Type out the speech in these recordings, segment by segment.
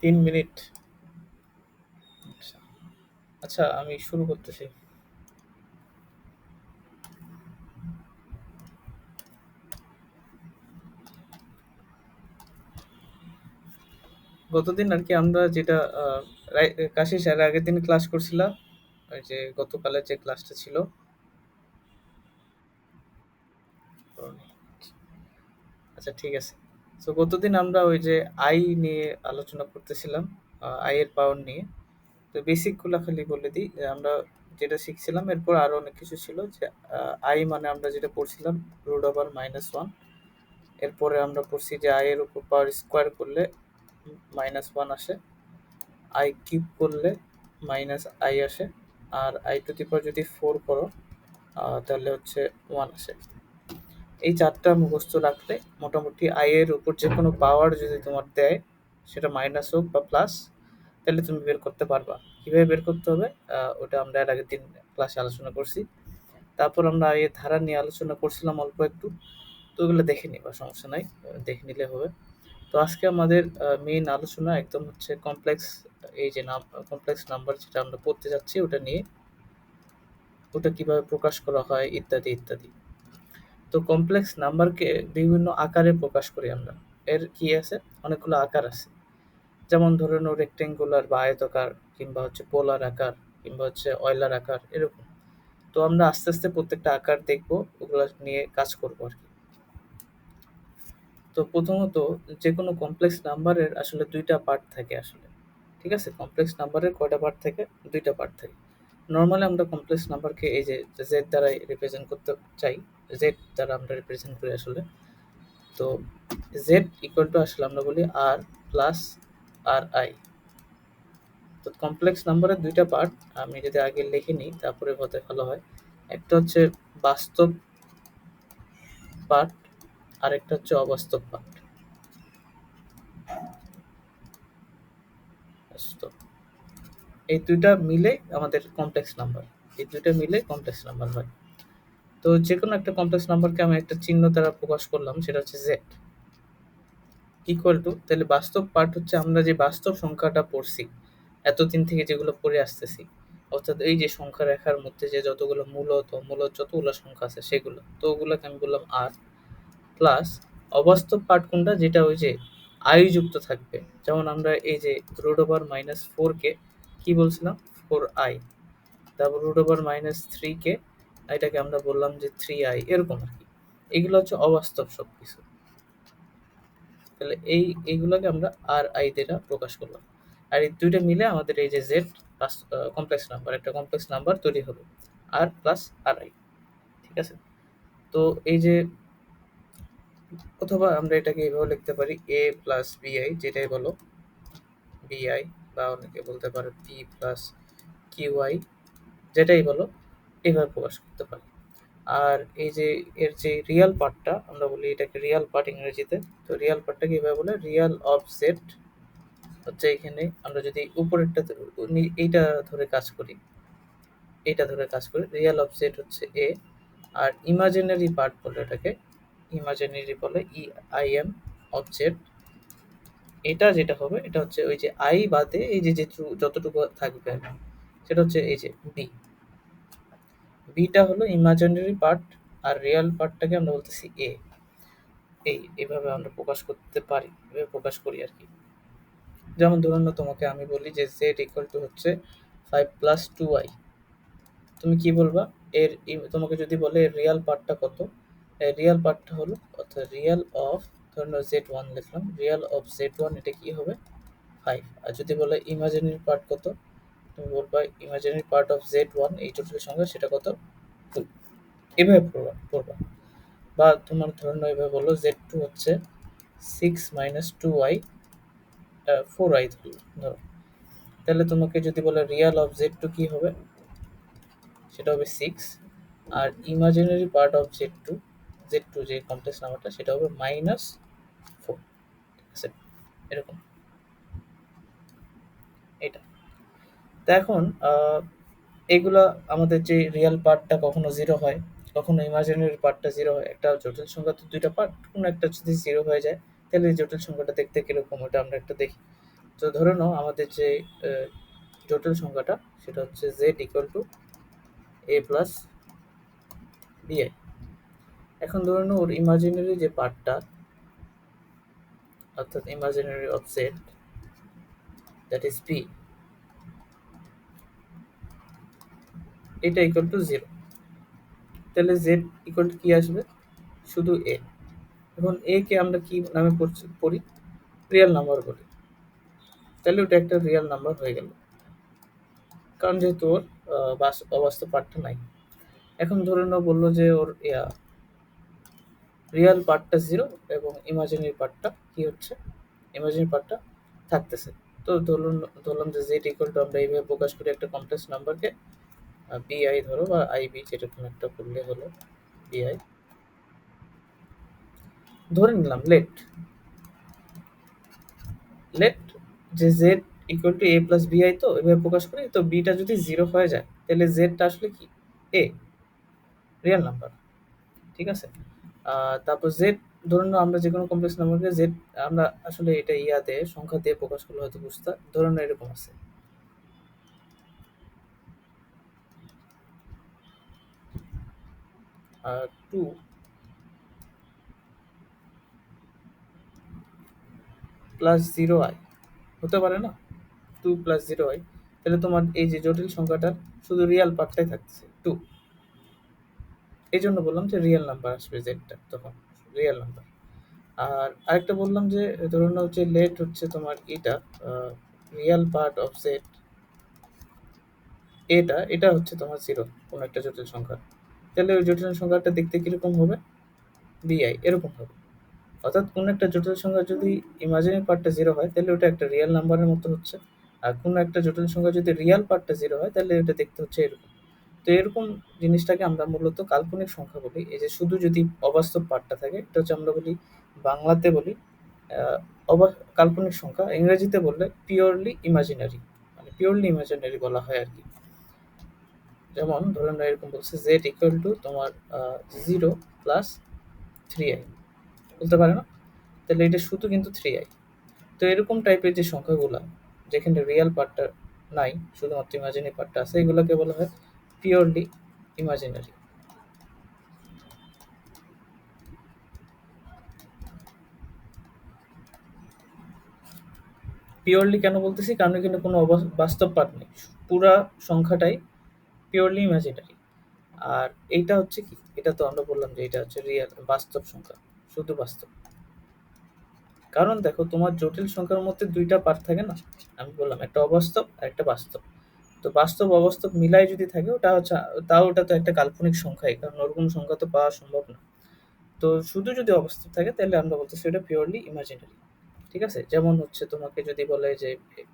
3 minute. আচ্ছা আচ্ছা, আমি শুরু করতেছি। গতদিন আর কি আমরা যেটা কাশিস এর আগের দিন ক্লাস করছিলাম, ওই যে গতকালের যে ক্লাসটা ছিল। আচ্ছা ঠিক আছে। তো গতদিন আমরা ওই যে আই নিয়ে আলোচনা করতেছিলাম, আই এর পাওয়ার নিয়ে। তো বেসিক গুলা খালি বলে দিই যে আমরা যেটা শিখছিলাম, এরপর আরো অনেক কিছু ছিল যে আই মানে আমরা যেটা পড়ছিলাম √(-1)। এরপরে আমরা পড়ছি যে আই এর উপর পাওয়ার স্কোয়ার করলে -1 আসে, আই কিউব করলে -i আসে, আর আই টু দি পাওয়ার যদি 4 করো তাহলে হচ্ছে 1 আসে। এই চারটা মুখস্থ রাখলে মোটামুটি আই এর উপর যে কোনো পাওয়ার যদি তোমার দেয়, সেটা মাইনাস হোক বা প্লাস, তাহলে তুমি বের করতে পারবা। কিভাবে বের করতে হবে ওটা আমরা এর আগের দিন ক্লাসে আলোচনা করছি। তারপর আমরা আই এর ধারা নিয়ে আলোচনা করছিলাম অল্প একটু। তো ওগুলো দেখে নিবা, সমস্যা নাই, দেখে নিলে হবে। তো আজকে আমাদের মেইন আলোচনা একদম হচ্ছে কমপ্লেক্স, এই যে কমপ্লেক্স নাম্বার যেটা আমরা পড়তে যাচ্ছি ওটা নিয়ে, ওটা কিভাবে প্রকাশ করা হয় ইত্যাদি ইত্যাদি। তো কমপ্লেক্স নাম্বারকে বিভিন্ন আকারে প্রকাশ করি আমরা। এর কি আছে, অনেকগুলো আকার আছে। যেমন ধরে নাও রেক্টেঙ্গুলার বা আয়তাকার, কিংবা হচ্ছে পোলার আকার, কিংবা হচ্ছে অয়লার আকার, এরকম। তো আমরা আস্তে আস্তে প্রত্যেকটা আকার দেখবো, ওগুলো নিয়ে কাজ করবো আর কি। তো প্রথমত, যে কোনো কমপ্লেক্স নাম্বারের আসলে দুইটা পার্ট থাকে আসলে। ঠিক আছে, কমপ্লেক্স নাম্বারের কয়টা পার্ট থাকে? দুইটা পার্ট থাকে। নর্মালি আমরা কমপ্লেক্স নাম্বারকে এই যে জেড দ্বারা রিপ্রেজেন্ট করতে চাই, জেড দ্বারা আমরা রিপ্রেজেন্ট করি আসলে। তো জেড ইকুয়াল টু আসলে আমরা বলি আর প্লাস আর আই। তো কমপ্লেক্স নাম্বারের দুইটা পার্ট আমি যদি আগে লিখে নিই তারপরে হতে ভালো হয়। একটা হচ্ছে বাস্তব পার্ট, আর একটা হচ্ছে অবাস্তব পার্ট। বাস্তব, এই দুইটা মিলে আমাদের কমপ্লেক্স নাম্বার, এই দুইটা মিলে কমপ্লেক্স নাম্বার হয়। তো যে কোনো একটা কমপ্লেক্স নাম্বারকে আমি একটা চিহ্ন দ্বারা প্রকাশ করলাম, সেটা হচ্ছে জেড ইকুয়াল টু, তাহলে বাস্তব পার্ট হচ্ছে আমরা যে বাস্তব সংখ্যাটা পড়ছি এতদিন থেকে, যেগুলো পড়ে আসতেছি, অর্থাৎ এই যে সংখ্যা রেখার মধ্যে যে যতগুলো মূলত যতগুলো সংখ্যা আছে সেগুলো, তো ওগুলোকে আমি বললাম আর। প্লাস অবাস্তব পার্ট কোনটা, যেটা ওই যে আই যুক্ত থাকবে। যেমন আমরা এই যে √(-4) কে কি বলছিলাম, 4i। তারপর √(-3) কে এটাকে আমরা বললাম যে 3i, এরকম আর কি। এগুলো হচ্ছে অবাস্তব সবকিছু। তাহলে এইগুলোকে আমরা আর আই দ্বারা প্রকাশ করলাম। আর এই দুইটা মিলে আমাদের এই যে জেড কমপ্লেক্স নাম্বার, একটা কমপ্লেক্স নাম্বার তৈরি হবে, আর প্লাস আর আই। ঠিক আছে। তো এই যে, অথবা আমরা এটাকে এইভাবে লিখতে পারি এ প্লাস বিআই, যেটাই বলো বিআই, বা অনেকে বলতে পারে পি প্লাস কিউআই, যেটাই বলো, এইভাবে প্রকাশ করতে পারি। আর এই যে এর যে রিয়াল পার্টটা, আমরা বলি এটাকে রিয়াল পার্ট ইংরেজিতে। তো রিয়াল পার্টটাকে এইভাবে বলে রিয়াল অফ জেড হচ্ছে এখানে, আমরা যদি উপরেরটা এইটা ধরে কাজ করি, এইটা ধরে কাজ করি, রিয়াল অফ জেড হচ্ছে এ। আর ইমাজিনারি পার্ট বলে এটাকে, ইমাজিনারি বলে EIM অফ জেড। এটা যেটা হবে, এটা হচ্ছে ওই যে আই বাদে এই যে যতটুকু থাকবে সেটা হচ্ছে এই যে বি। বিটা হলো ইমাজিনারি পার্ট, আর রিয়েল পার্টটাকে আমরা বলতেছি এ। এইভাবে আমরা প্রকাশ করতে পারি, এভাবে প্রকাশ করি আর কি। যেমন ধরুন না, তোমাকে আমি বলি যে জেড ইকুয়াল টু হচ্ছে 5 + 2i, তুমি কি বলবা? তোমাকে যদি বলে এর রিয়াল পার্টটা কত, এর রিয়াল পার্টটা হলো, অর্থাৎ রিয়াল অফ, ধরুন Z1 লিখলাম, রিয়াল অফ Z1 এটা কি হবে? 5। আর যদি বলে ইমাজিনারি পার্ট কত, তুমি বলবা ইমাজিনারি পার্ট অফ Z1, এই টোটাল সংখ্যা, সেটা কত? 2। এভাবে পড়বা। বা তোমার ধরুন এভাবে বললো Z2 হচ্ছে 6 - 2i, 4i ধরো। তাহলে তোমাকে যদি বলে রিয়াল অফ Z2 কি হবে, সেটা হবে 6। আর ইমাজিনারি পার্ট অফ Z2 যে কমপ্লেক্স নাম্বারটা, সেটা হবে -4। ঠিক আছে, এরকম এটা। তো এখন এগুলা, আমাদের যে রিয়াল পার্টটা কখনো 0 হয়, কখনো ইমাজিনারি পার্টটা 0 হয়। একটা জটিল সংখ্যা তো দুইটা পার্ট, কোনো একটা যদি 0 হয়ে যায় তাহলে এই জটিল সংখ্যাটা দেখতে কিরকম, ওটা আমরা একটা দেখি। তো ধরে নাও আমাদের যে জটিল সংখ্যাটা সেটা হচ্ছে z equal to a plus বিআই। এখন ধরে নাও ওর ইমাজিনারি যে পার্টটা, অর্থাৎ imaginary of Z, that is P, এটা ইকুয়াল টু জিরো। তাহলে জেড ইকুয়াল টু কি আসবে? শুধু এ। এখন এ কে আমরা কি নামে পড়ি? রিয়েল নাম্বার বলি। তাহলে ওটা একটা রিয়েল নাম্বার হয়ে গেল, কারণ যেহেতু ওর অবাস্তব পার্টটা নাই। এখন ধরে নাও বললো যে ওর রিয়েল পার্টটা জিরো এবং ইমাজিনারি পার্টটা কি হচ্ছে? ইমাজিনারি পার্টটা থাকতেছে। তো ধরলাম যে জেড ইকুয়াল টু আমরা এইভাবে প্রকাশ করি একটা কমপ্লেক্স নাম্বারকে, বিআই ধরো বা আইবি, যেরকম একটা করলে হলো, বিআই ধরে নিলাম। লেট লেট যে Z equal to a plus বিআই, তো এভাবে প্রকাশ করি। তো বিটা যদি জিরো হয়ে যায় তাহলে জেডটা আসলে কি? এ, রিয়েল নাম্বার। ঠিক আছে। তারপর জেড, ধরুন আমরা যে কোনো কমপ্লেক্স নাম্বারকে জেড, আমরা আসলে এটা ইয়াতে সংখ্যা দিয়ে প্রকাশ করলে হয়তো বুঝতে, ধরুন এরকম আছে 2 প্লাস জিরো আই, হতে পারে না? 2 প্লাস জিরো আই, তাহলে তোমার এই যে জটিল সংখ্যাটার শুধু রিয়েল পার্টটাই থাকছে 2। এই জন্য বললাম যে রিয়েল নাম্বার আসবে জেডটা তখন, রিয়েল নাম্বার। আর আরেকটা বললাম যে ধরুন হচ্ছে লেট হচ্ছে তোমার এটা রিয়েল পার্ট অফ জেড, এটা হচ্ছে তোমার জিরো, কোনো একটা জটিল সংখ্যা। তাহলে ওই জটিল সংখ্যাটা দেখতে কিরকম হবে? বিআই এরকম হবে। অর্থাৎ কোনো একটা জটিল সংখ্যা যদি ইমাজিনারি পার্টটা জিরো হয় তাহলে ওটা একটা রিয়েল নাম্বারের মতো হচ্ছে। আর কোনো একটা জটিল সংখ্যা যদি রিয়েল পার্টটা জিরো হয় তাহলে ওটা দেখতে হচ্ছে এরকম। তো এরকম জিনিসটাকে আমরা মূলত কাল্পনিক সংখ্যা বলি। এই যে শুধু যদি অবাস্তব পার্টটা থাকে, এটা হচ্ছে আমরা বলি, বাংলাতে বলি আহ, কাল্পনিক সংখ্যা, ইংরেজিতে বললে পিওরলি ইমাজিনারি, মানে পিওরলি ইমাজিনারি বলা হয় আর কি। যেমন ধরুন আমরা এরকম বলছি জেড ইকুয়াল টু তোমার জিরো প্লাস থ্রি আই, বলতে পারে না? তাহলে এটা শুধু কিন্তু থ্রি আই। তো এরকম টাইপের যে সংখ্যাগুলো যেখানে রিয়েল পার্টটা নাই, শুধুমাত্র ইমাজিনারি পার্টটা আছে, এগুলোকে বলা হয় পিওরলি ইমাজিনারি। পিওরলি কেন বলতেছি? কারণ এখানে কোনো বাস্তব পার্ট নেই, পুরা সংখ্যাটাই পিওরলি ইমাজিনারি। আর এইটা হচ্ছে কি, এটা তো আমরা বললাম যে এটা হচ্ছে রিয়েল, বাস্তব সংখ্যা, শুধু বাস্তব। কারণ দেখো তোমার জটিল সংখ্যার মধ্যে দুইটা পার্ট থাকে না, আমি বললাম একটা অবাস্তব আর একটা বাস্তব। তো বাস্তব অবাস্তব মিলাই যদি থাকে ওটা হচ্ছে, তাও ওটা তো একটা কাল্পনিক সংখ্যাই, কারণ ওরকম সংখ্যা তো পাওয়া সম্ভব না। তো শুধু যদি অবাস্তব থাকে তাহলে আমরা বলতেছি এটা পিওরলি ইমাজিনারি। ঠিক আছে। যেমন হচ্ছে তোমাকে যদি বলে যে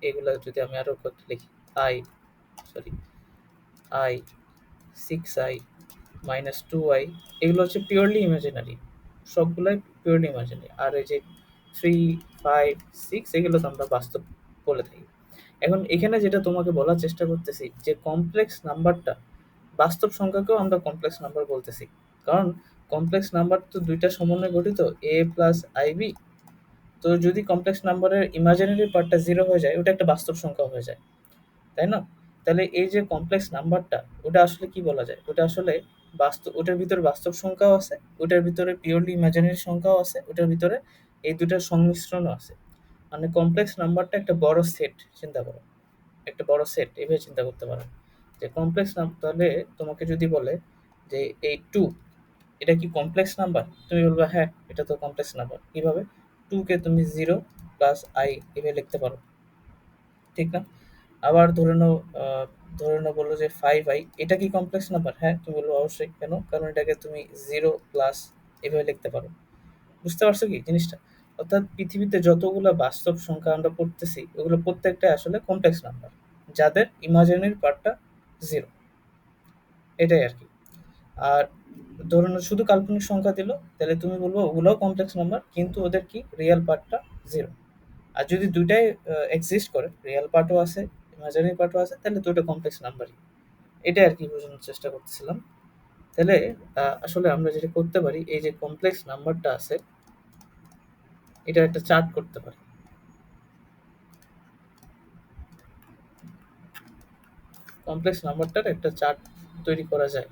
এগুলা যদি আমি আরো কয়েকটা লিখি, I, sorry, I, 6i minus 2i, এগুলো হচ্ছে পিওরলি ইমাজিনারি, সবগুলাই পিওরলি ইমাজিনারি। আর এই যে 3, 5, 6 এগুলো তো আমরা বাস্তব বলে থাকি। এখন এখানে যেটা তোমাকে বলার চেষ্টা করতেছি যে কমপ্লেক্স নাম্বারটা, বাস্তব সংখ্যাকেও আমরা কমপ্লেক্স নাম্বার বলতেছি, কারণ কমপ্লেক্স নাম্বার তো দুইটা সমন্বয়ে গঠিত, এ প্লাস আইবি। তো যদি কমপ্লেক্স নাম্বারের ইমাজিনারি পার্টটা জিরো হয়ে যায় ওটা একটা বাস্তব সংখ্যা হয়ে যায়, তাই না? তাহলে এই যে কমপ্লেক্স নাম্বারটা, ওটা আসলে কি বলা যায়? ওটা আসলে বাস্তব, ওটার ভিতরে বাস্তব সংখ্যাও আছে, ওটার ভিতরে পিওরলি ইমাজিনারি সংখ্যাও আছে, ওটার ভিতরে এই দুটার সংমিশ্রণও আছে। মানে কমপ্লেক্স নাম্বারটা একটা বড় সেট, চিন্তা করো, একটা বড় সেট, এভাবে চিন্তা করতে পারো যে কমপ্লেক্স নাম্বার। তাহলে তোমাকে যদি বলে যে এই টু, এটা কি কমপ্লেক্স নাম্বার? তুমি বলবে হ্যাঁ এটা তো কমপ্লেক্স নাম্বার। কিভাবে? টু কে তুমি জিরো প্লাস আই এভাবে লিখতে পারো, ঠিক না? আবার ধরে নাও বললো যে 5i, এটা কি কমপ্লেক্স নাম্বার? হ্যাঁ, তুমি বলবো অবশ্যই। কেন? কারণ এটাকে তুমি জিরো প্লাস এভাবে লিখতে পারো। বুঝতে পারছো কি জিনিসটা? অর্থাৎ পৃথিবীতে যতগুলো বাস্তব সংখ্যা আমরা পড়তেছি ওগুলো প্রত্যেকটাই আসলে কমপ্লেক্স নাম্বার, যাদের ইমাজিনারি পার্টটা জিরো, এটাই আর কি। আর ধরুন শুধু কাল্পনিক সংখ্যা দিল, তাহলে তুমি বলবো ওগুলোও কমপ্লেক্স নাম্বার, কিন্তু ওদের কি রিয়েল পার্টটা জিরো। আর যদি দুইটাই এক্সিস্ট করে, রিয়েল পার্টও আছে ইমাজিনারি পার্টও আছে, তাহলে তো ওটা কমপ্লেক্স নাম্বারই। এটাই আর কি বোঝানোর চেষ্টা করতেছিলাম। তাহলে আসলে আমরা যেটা করতে পারি, এই যে কমপ্লেক্স নাম্বারটা আছে, এটা একটা চার্ট করতে পারি। কমপ্লেক্স নাম্বারটার একটা চার্ট তৈরি করা যায়।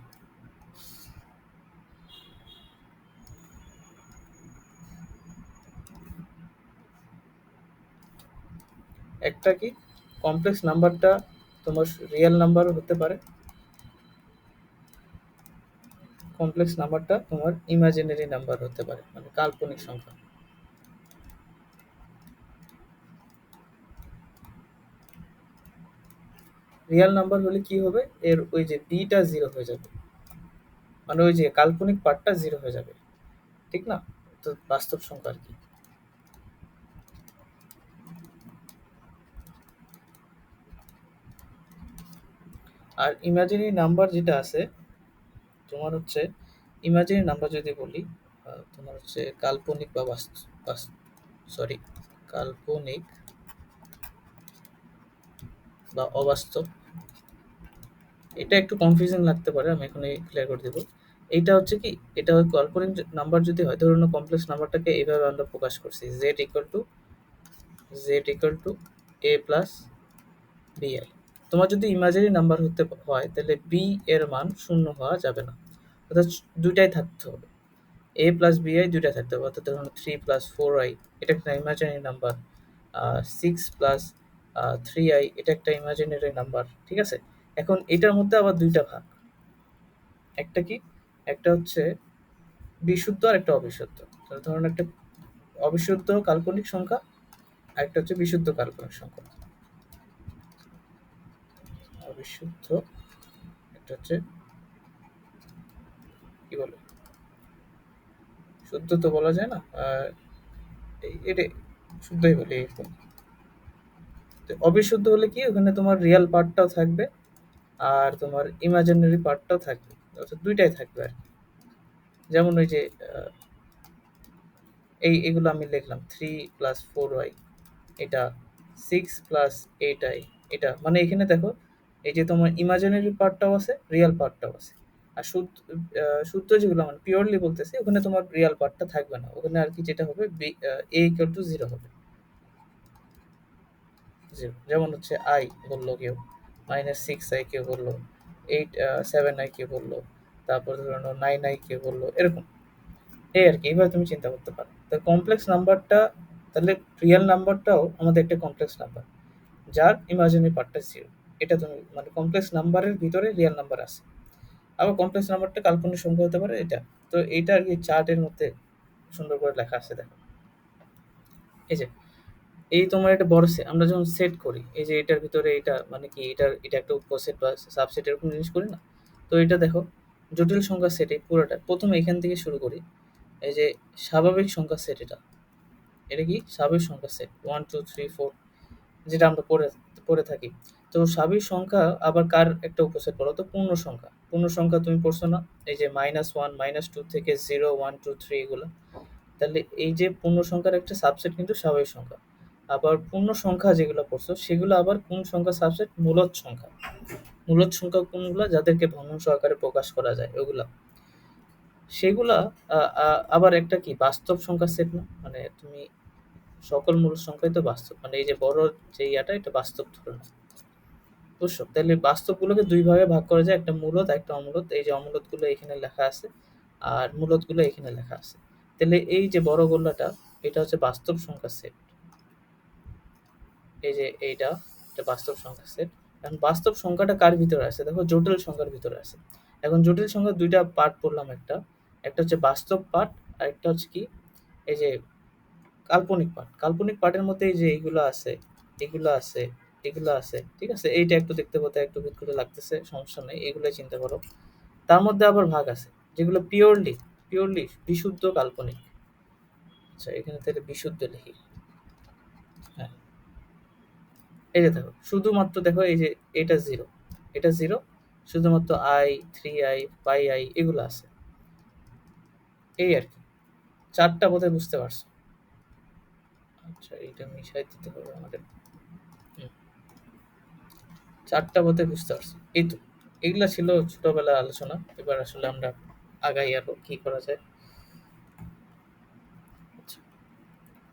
একটা কি, কমপ্লেক্স নাম্বারটা তোমার রিয়েল নাম্বার হতে পারে, কমপ্লেক্স নাম্বারটা তোমার ইমাজিনারি নাম্বার হতে পারে, মানে কাল্পনিক সংখ্যা। রিয়েল নাম্বার হলে কি হবে, এর ওই যে বিটা জিরো হয়ে যাবে, মানে ওই যে কাল্পনিক পার্টটা জিরো হয়ে যাবে, ঠিক না? তো বাস্তব সংখ্যা আর কি। আর ইমাজিনারি নাম্বার যেটা আছে তোমার হচ্ছে, ইমাজিনারি নাম্বার যদি বলি, তোমার হচ্ছে কাল্পনিক বা সরি, কাল্পনিক বা অবাস্তব, এটা একটু কনফিউজিং লাগতে পারে, আমি এখনই ক্লিয়ার করে দেবো। এইটা হচ্ছে কি, এটা কাল্পনিক নাম্বার যদি হয়, ধরুন কমপ্লেক্স নাম্বারটাকে এইভাবে আমরা প্রকাশ করছি, z equal to a plus bi। তোমার যদি ইমাজিনারি নাম্বার হতে হয় তাহলে বি এর মান শূন্য হওয়া যাবে না, অর্থাৎ দুইটাই থাকতে হবে, এ প্লাস বিআই দুইটা থাকতে হবে, অর্থাৎ ধরুন 3 + 4i এটা একটা ইমাজিনারি নাম্বার, 6 + 3i এটা একটা ইমাজিনারি নাম্বার, ঠিক আছে? এখন এটার মধ্যে আবার দুইটা ভাগ, একটা কি, একটা হচ্ছে বিশুদ্ধ আর একটা অবিশুদ্ধ। ধরুন একটা অবিশুদ্ধ কাল্পনিক সংখ্যা আর একটা হচ্ছে বিশুদ্ধ কাল্পনিক সংখ্যা। অবিশুদ্ধ, একটা হচ্ছে কি বলে, শুদ্ধ তো বলা যায় না, এটা শুদ্ধই বলি এরকম। তো অবিশুদ্ধ হলে কি, ওখানে তোমার রিয়েল পার্টটাও থাকবে আর তোমার ইমাজিনারি পার্টটাও থাকবে, অর্থাৎ দুইটাই থাকবে আর কি। যেমন ওই যে এগুলো আমি লিখলাম 3 + 4y, এটা 6 + 8i, এটা মানে এখানে দেখো, এই যে তোমার ইমাজিনারি পার্টটাও আছে, রিয়েল পার্টটাও আছে। আর শুদ্ধ যেগুলো মানে পিওরলি বলতেছি, ওখানে তোমার রিয়েল পার্টটা থাকবে না, ওখানে আর কি যেটা হবে, a = 0 হবে, 0। যেমন হচ্ছে আই বললো কেউ, -6i কেউ বললো, 7i কেউ বললো, তারপর ধরো 9i কেউ বললো, এরকম। এই আর কি, এইভাবে তুমি চিন্তা করতে পারো। তো কমপ্লেক্স নাম্বারটা, তাহলে রিয়েল নাম্বারটাও আমাদের একটা কমপ্লেক্স নাম্বার, যার ইমাজিনারি পার্টটা জিরো। এটা তুমি মানে কমপ্লেক্স নাম্বারের ভিতরে রিয়েল নাম্বার আছে। আবার কমপ্লেক্স নাম্বারটা কাল্পনিক সংখ্যা হতে পারে, এটা। তো এইটা আর কি চার্টের মধ্যে সুন্দর করে লেখা আছে, দেখো। এই যে এই তোমার একটা বড় আমরা যখন সেট করি, এই যে এটার ভিতরে এটা মানে কি, এটা একটা উপসেট বা সাবসেট এরকম জিনিস করি না? তো এটা দেখো, জটিল সংখ্যার সেট, এই পুরোটা প্রথমে এখান থেকে শুরু করি। এই যে স্বাভাবিক সংখ্যার সেট, এটা কি স্বাভাবিক সংখ্যার সেট, 1 2 3 4, যেটা আমরা পড়ে পড়ে থাকি। তো স্বাভাবিক সংখ্যা আবার কার একটা উপসেট বলো তো? পূর্ণ সংখ্যা। পূর্ণ সংখ্যা তুমি পড়ছো না? এই যে -1 -2 থেকে 0 1 2 3 এগুলো। তাহলে এই যে পূর্ণ সংখ্যার একটা সাবসেট কিন্তু স্বাভাবিক সংখ্যা। আবার পূর্ণ সংখ্যা যেগুলো পড়ছো সেগুলো আবার কোন সংখ্যা সাবসেট? মূলদ সংখ্যা। মূলদ সংখ্যা কোনগুলা? যাদেরকে ভগ্নাংশ আকারে প্রকাশ করা যায় ওগুলা। সেগুলা আবার একটা কি বাস্তব সংখ্যার সেট না? মানে তুমি সকল মূল সংখ্যাই তো বাস্তব, মানে এই যে বড় যে ইয়াটা, এটা বাস্তব ধরে নাও, বুঝছো? তাহলে বাস্তবগুলোকে দুই ভাগে ভাগ করা যায়, একটা মূলদ একটা অমূলদ। এই যে অমূলদ গুলো এখানে লেখা আছে আর মূলদ গুলো এখানে লেখা আছে। তাহলে এই যে বড় গোল্লাটা, এটা হচ্ছে বাস্তব সংখ্যার সেট। এই যে এইটা, এটা বাস্তব সংখ্যার সেট। এখন বাস্তব সংখ্যাটা কার ভিতরে আছে? দেখো জটিল সংখ্যার ভিতরে আছে। এখন জটিল সংখ্যার দুইটা পার্ট পড়লাম, একটা একটা হচ্ছে বাস্তব পার্ট, আর একটা হচ্ছে কি, এই যে কাল্পনিক পার্ট। কাল্পনিক পার্টের মধ্যে এই যে এইগুলো আছে, এগুলো আছে, এগুলো আছে, ঠিক আছে? এইটা একটু দেখতে পেতে একটু বিদঘুটে লাগতেছে, সমস্যা নেই, এগুলো চিন্তা করো। তার মধ্যে আবার ভাগ আছে যেগুলো পিওরলি বিশুদ্ধ কাল্পনিক। আচ্ছা, এখানে তাহলে বিশুদ্ধ লিখি। হ্যাঁ, এই যে দেখো, শুধুমাত্র দেখো এই যে এটা জিরো, এটা জিরো, শুধুমাত্র i 3i পাই এগুলো আছে, এই আর কি। চারটা বোধহয় বুঝতে পারছো? আচ্ছা, এইটা মিশাই দিতে হবে আমাদের। হুম, চারটা বোধহয় বুঝতে পারছো, এই তো। এগুলা ছিল ছোটবেলার আলোচনা, এবার আসলে আমরা আগাই আরো কি করা যায়। আচ্ছা,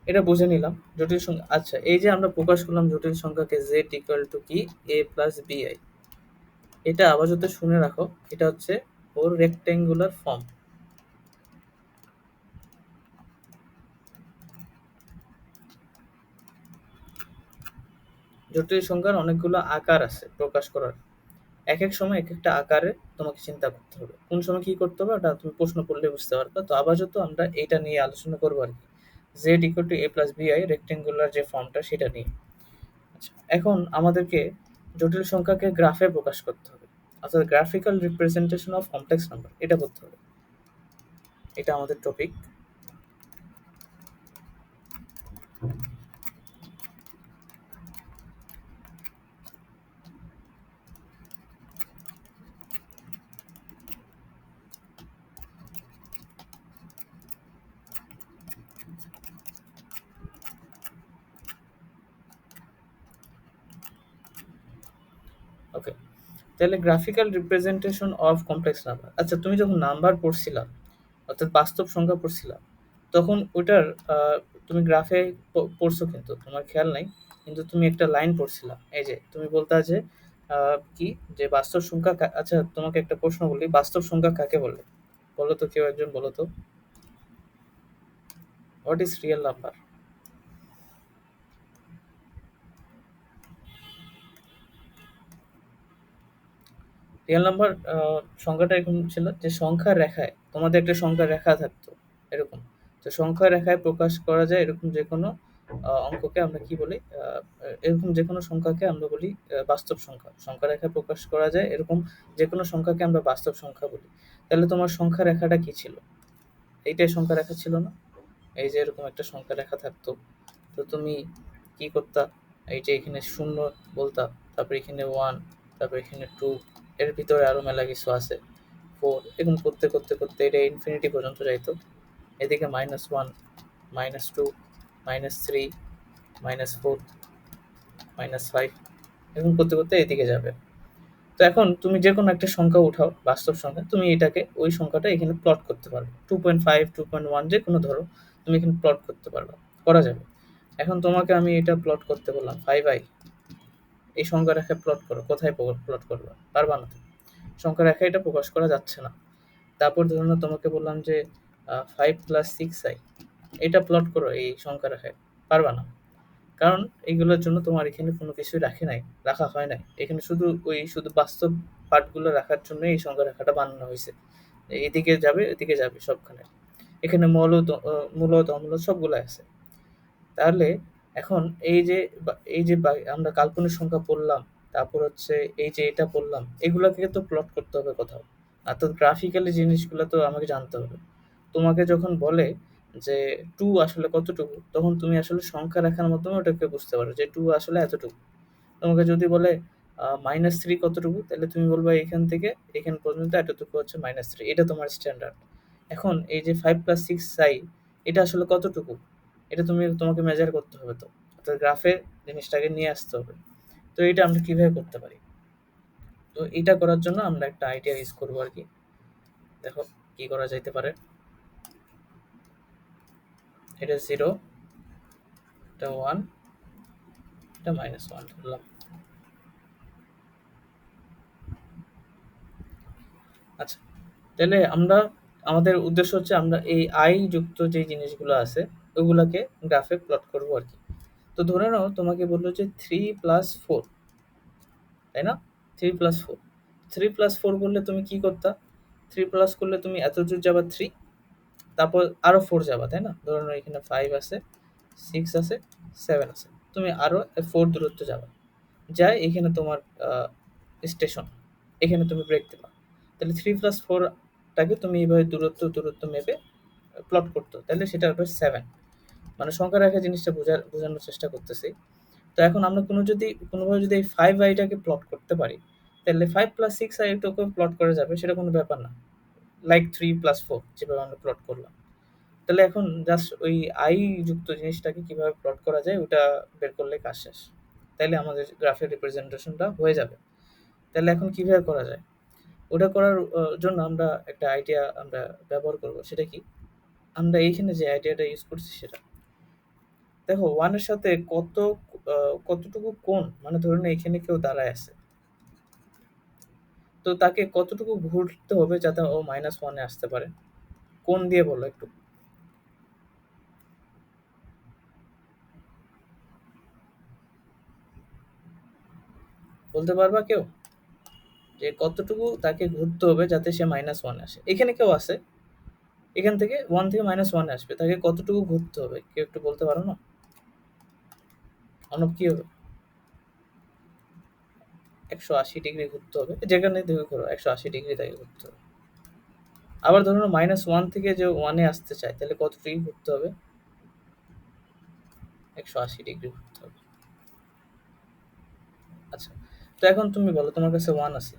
এটা বুঝে নিলাম জটিল সংখ্যা। আচ্ছা, এই যে আমরা প্রকাশ করলাম জটিল সংখ্যাকে, z ইকুয়াল টু কি, a প্লাস বিআই। এটা আপাতত শুনে রাখো, এটা হচ্ছে ওর রেক্টেঙ্গুলার ফর্ম। জটিল সংখ্যার অনেকগুলো আকার আছে প্রকাশ করার, এক এক সময় এক একটা আকারে তোমাকে চিন্তা করতে হবে, কোন সময় কি করতে হবে ওটা তুমি প্রশ্ন করলে বুঝতে পারবে। তো আপাতত আমরা এটা নিয়ে আলোচনা করবো আর কি, z equal to a plus b i rectangular যে ফর্মটা সেটা নিয়ে। আচ্ছা, এখন আমাদেরকে জটিল সংখ্যাকে গ্রাফে প্রকাশ করতে হবে, অর্থাৎ graphical representation of complex number, এটা করতে হবে, এটা আমাদের টপিক। ওকে, তাহলে graphical representation of complex number. আচ্ছা, তুমি যখন নাম্বার পড়ছিলা, অর্থাৎ বাস্তব সংখ্যা পড়ছিলা, তখন ওটার আহ, তুমি গ্রাফে পড়ছো কিন্তু তোমার খেয়াল নাই, কিন্তু তুমি একটা লাইন পড়ছিলা, এই যে তুমি বলতা যে কি, যে বাস্তব সংখ্যা আচ্ছা তোমাকে একটা প্রশ্ন বলি, বাস্তব সংখ্যা কাকে বলে? বলো তো, কেউ একজন বলো তো, what is real number? Real number সংখ্যাটা এরকম ছিল যে সংখ্যার রেখায়, তোমাদের একটা সংখ্যার রেখা থাকতো এরকম, তো সংখ্যার রেখায় প্রকাশ করা যায় এরকম যে কোনো অঙ্ককে আমরা কি বলি, এরকম যে কোনো সংখ্যাকে আমরা বলি বাস্তব সংখ্যা। সংখ্যা রেখায় প্রকাশ করা যায় এরকম যে কোনো সংখ্যাকে আমরা বাস্তব সংখ্যা বলি। তাহলে তোমার সংখ্যা রেখাটা কি ছিল? এইটাই সংখ্যা রেখা ছিল না? এই যে এরকম একটা সংখ্যা রেখা থাকতো, তো তুমি কি করতা, এই যে এখানে শূন্য বলতা, তারপর এখানে ওয়ান, তারপর এখানে টু, এর ভিতরে আরো মেলা কিছু আছে, ফোর, এরকম করতে করতে করতে এটা ইনফিনিটি পর্যন্ত যাইতো। এদিকে minus one, minus two, minus three, minus four, minus five, এরকম করতে করতে এদিকে যাবে। তো এখন তুমি যে কোনো একটা সংখ্যা উঠাও, বাস্তব সংখ্যা, তুমি এটাকে ওই সংখ্যাটা এখানে প্লট করতে পারবে, 2.5, 2.1, যে কোনো ধরো, তুমি এখানে প্লট করতে পারবে, করা যাবে। এখন তোমাকে আমি এটা প্লট করতে বললাম 5i, এই সংখ্যা রেখায় প্লট করো, কোথায় প্লট করবে? পারবা না তো, সংখ্যা রেখায় এটা প্রকাশ করা যাচ্ছে না। তারপর ধরুন তোমাকে বললাম যে 5 + 6i, এটা প্লট করো এই সংখ্যা রেখায়, পারবা না, কারণ এইগুলোর জন্য তোমার এখানে কোনো কিছুই রাখা হয় নাই, এখানে শুধু শুধু বাস্তব পার্টগুলো রাখার জন্য এই সংখ্যা রেখাটা বানানো হয়েছে, এদিকে যাবে এদিকে যাবে সবখানে, এখানে মূল দমূল সবগুলো আছে। তাহলে এখন এই যে আমরা কাল্পনিক সংখ্যা পড়লাম, তারপর হচ্ছে এই যে এটা পড়লাম, এগুলোকে তো প্লট করতে হবে কোথাও, আর তো গ্রাফিক্যালি জিনিসগুলো তো আমাকে জানতে হবে। তোমাকে যখন বলে যে টু আসলে কতটুকু, তখন তুমি আসলে সংখ্যা রেখার মাধ্যমে ওটাকে বুঝতে পারো যে টু আসলে এতটুকু। তোমাকে যদি বলে -3 কতটুকু, তাহলে তুমি বলবে এখান থেকে এখান পর্যন্ত এতটুকু হচ্ছে -3, এটা তোমার স্ট্যান্ডার্ড। এখন এই যে 5 + 6i, এটা আসলে কতটুকু, এটা তোমাকে মেজার করতে হবে, তো অর্থাৎ গ্রাফে জিনিসটাকে নিয়ে আসতে হবে। তো এটা আমরা কিভাবে করতে পারি? তো এটা করার জন্য আমরা একটা আইডিয়া ইউজ করবো আর কি। দেখো কি করা যাইতে পারে। এটা জিরো, এটা ওয়ান, এটা -1 ধরলাম। আচ্ছা, তাহলে আমাদের উদ্দেশ্য হচ্ছে আমরা এই আই যুক্ত যে জিনিসগুলো আছে ওগুলাকে গ্রাফে প্লট করবো আর কি। তো ধরে নাও তোমাকে বললো যে 3 + 4, তাই না? 3 + 4, 3 + 4 করলে তুমি কি করতা? 3 প্লাস করলে তুমি এত দূর যাবা 3, তারপর আরো 4 যাবা, তাই না? ধরে নাও এখানে 5 আছে, 6 আছে, 7 আছে, তুমি আরো 4 দূরত্ব যাবা, যায় এখানে তোমার স্টেশন, এখানে তুমি ব্রেক দিবা। তাহলে 3 + 4টাকে তুমি এইভাবে দূরত্ব দূরত্ব মেপে প্লট করতো, তাহলে সেটা হবে 7। মানে সংখ্যা রেখা জিনিসটা বোঝানোর চেষ্টা করতেছি। তো এখন আমরা কোনোভাবে যদি এই 5i-টাকে প্লট করতে পারি, তাহলে 5 + 6i-টাকেও প্লট করা যাবে, সেটা কোনো ব্যাপার না, লাইক 3 + 4 যেভাবে আমরা প্লট করলাম। তাহলে এখন জাস্ট ওই আই যুক্ত জিনিসটাকে কিভাবে প্লট করা যায় ওটা বের করলে কাজ শেষ, তাইলে আমাদের গ্রাফের রিপ্রেজেন্টেশনটা হয়ে যাবে। তাহলে এখন কিভাবে করা যায়? ওটা করার জন্য আমরা একটা আইডিয়া আমরা ব্যবহার করব, সেটা কি? আমরা এইখানে যে আইডিয়াটা ইউজ করছি সেটা দেখো, ওয়ানের সাথে কতটুকু কোণ, মানে ধরুন এখানে কেউ দাঁড়ায় আছে, তো তাকে কতটুকু ঘুরতে হবে যাতে ও -1 এ আসতে পারে? কোণ দিয়ে বলো একটু। বলতে পারবা কেউ? যে কতটুকু তাকে ঘুরতে হবে যাতে সে -1 এ আসে? এখানে কেউ আসে, এখান থেকে 1 থেকে -1 এ আসবে। তাকে কতটুকু ঘুরতে হবে? কেউ একটু বলতে পারো না? অর্ণব, কি হবে? 180 ডিগ্রি ঘুরতে হবে। যেখানে থেকে ঘোরো 180 ডিগ্রি তাকে ঘুরতে হবে। আবার ধরো -1 থেকে যে 1 এ আসতে চায়, তাহলে কত ডিগ্রি ঘুরতে হবে? 180 ডিগ্রি ঘুরতে হবে। আচ্ছা। তো এখন তুমি বলো, তোমার কাছে 1 আছে।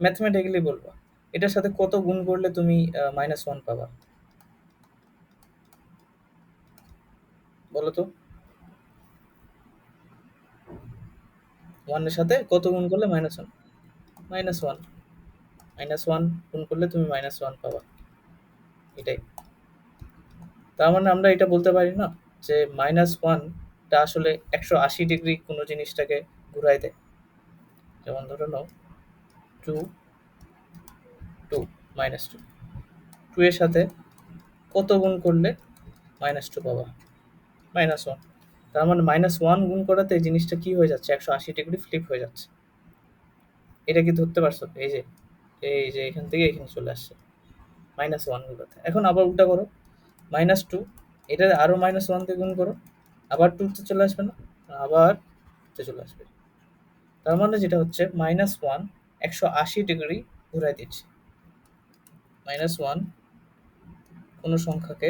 ম্যাথমেটিক্যালি বলবা। এটার সাথে কত গুণ করলে তুমি -1 পাবা? বলো তো। 1 এর সাথে কত গুণ করলে -1? -1। -1 গুণ করলে তুমি -1 পাবা। এটাই। তার মানে আমরা এটা বলতে পারি না যে -1 টা আসলে 180 ডিগ্রি কোনো জিনিসটাকে ঘুরায় দেয়। যেমন ধরে নাও 2, 2, -2। 2 এর সাথে কত গুণ করলে -2 পাবা? -1। তার মানে -1 গুণ করাতে এই জিনিসটা কি হয়ে যাচ্ছে? 180 ডিগ্রি ফ্লিপ হয়ে যাচ্ছে। এটা কি ধরতে পারছো? এই যে এখান থেকে এখানে চলে আসছে -1 গুলোতে। এখন আবার উল্টা করো, -2, এটা আরো -1 দিয়ে গুণ করো, আবার 2 তে চলে আসবে না? আবার তে চলে আসবে। তার মানে যেটা হচ্ছে -1 180 ডিগ্রি ঘুরাই দিচ্ছে। -1 কোনো সংখ্যাকে,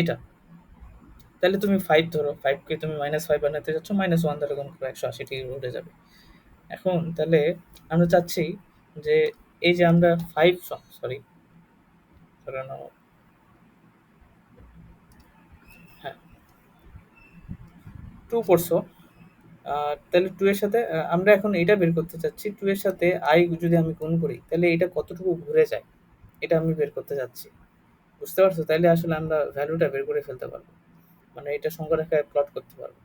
এটা, তাহলে তুমি 5 ধরো, 5 কে তুমি -5 বানাতে চাচ্ছ, -1 দ্বারা গুণ করো, 180 ডিগ্রি ঘুরে যাবে। এখন তাহলে আমরা চাচ্ছি যে এই যে আমরা 5, সরি, ধরে নাও, হ্যাঁ, 2 করছো। তাহলে 2 এর সাথে আমরা এখন এটা বের করতে চাচ্ছি, 2 এর সাথে যদি আমি গুণ করি, তাহলে এটা কতটুকু ঘুরে যায়? এটা আমি বের করতে চাচ্ছি। বুঝতে পারছো? তাইলে আসলে আমরা ভ্যালুটা বের করে ফেলতে পারবো। মানে এটা সংখ্যা রেখায় প্লট করতে পারবো।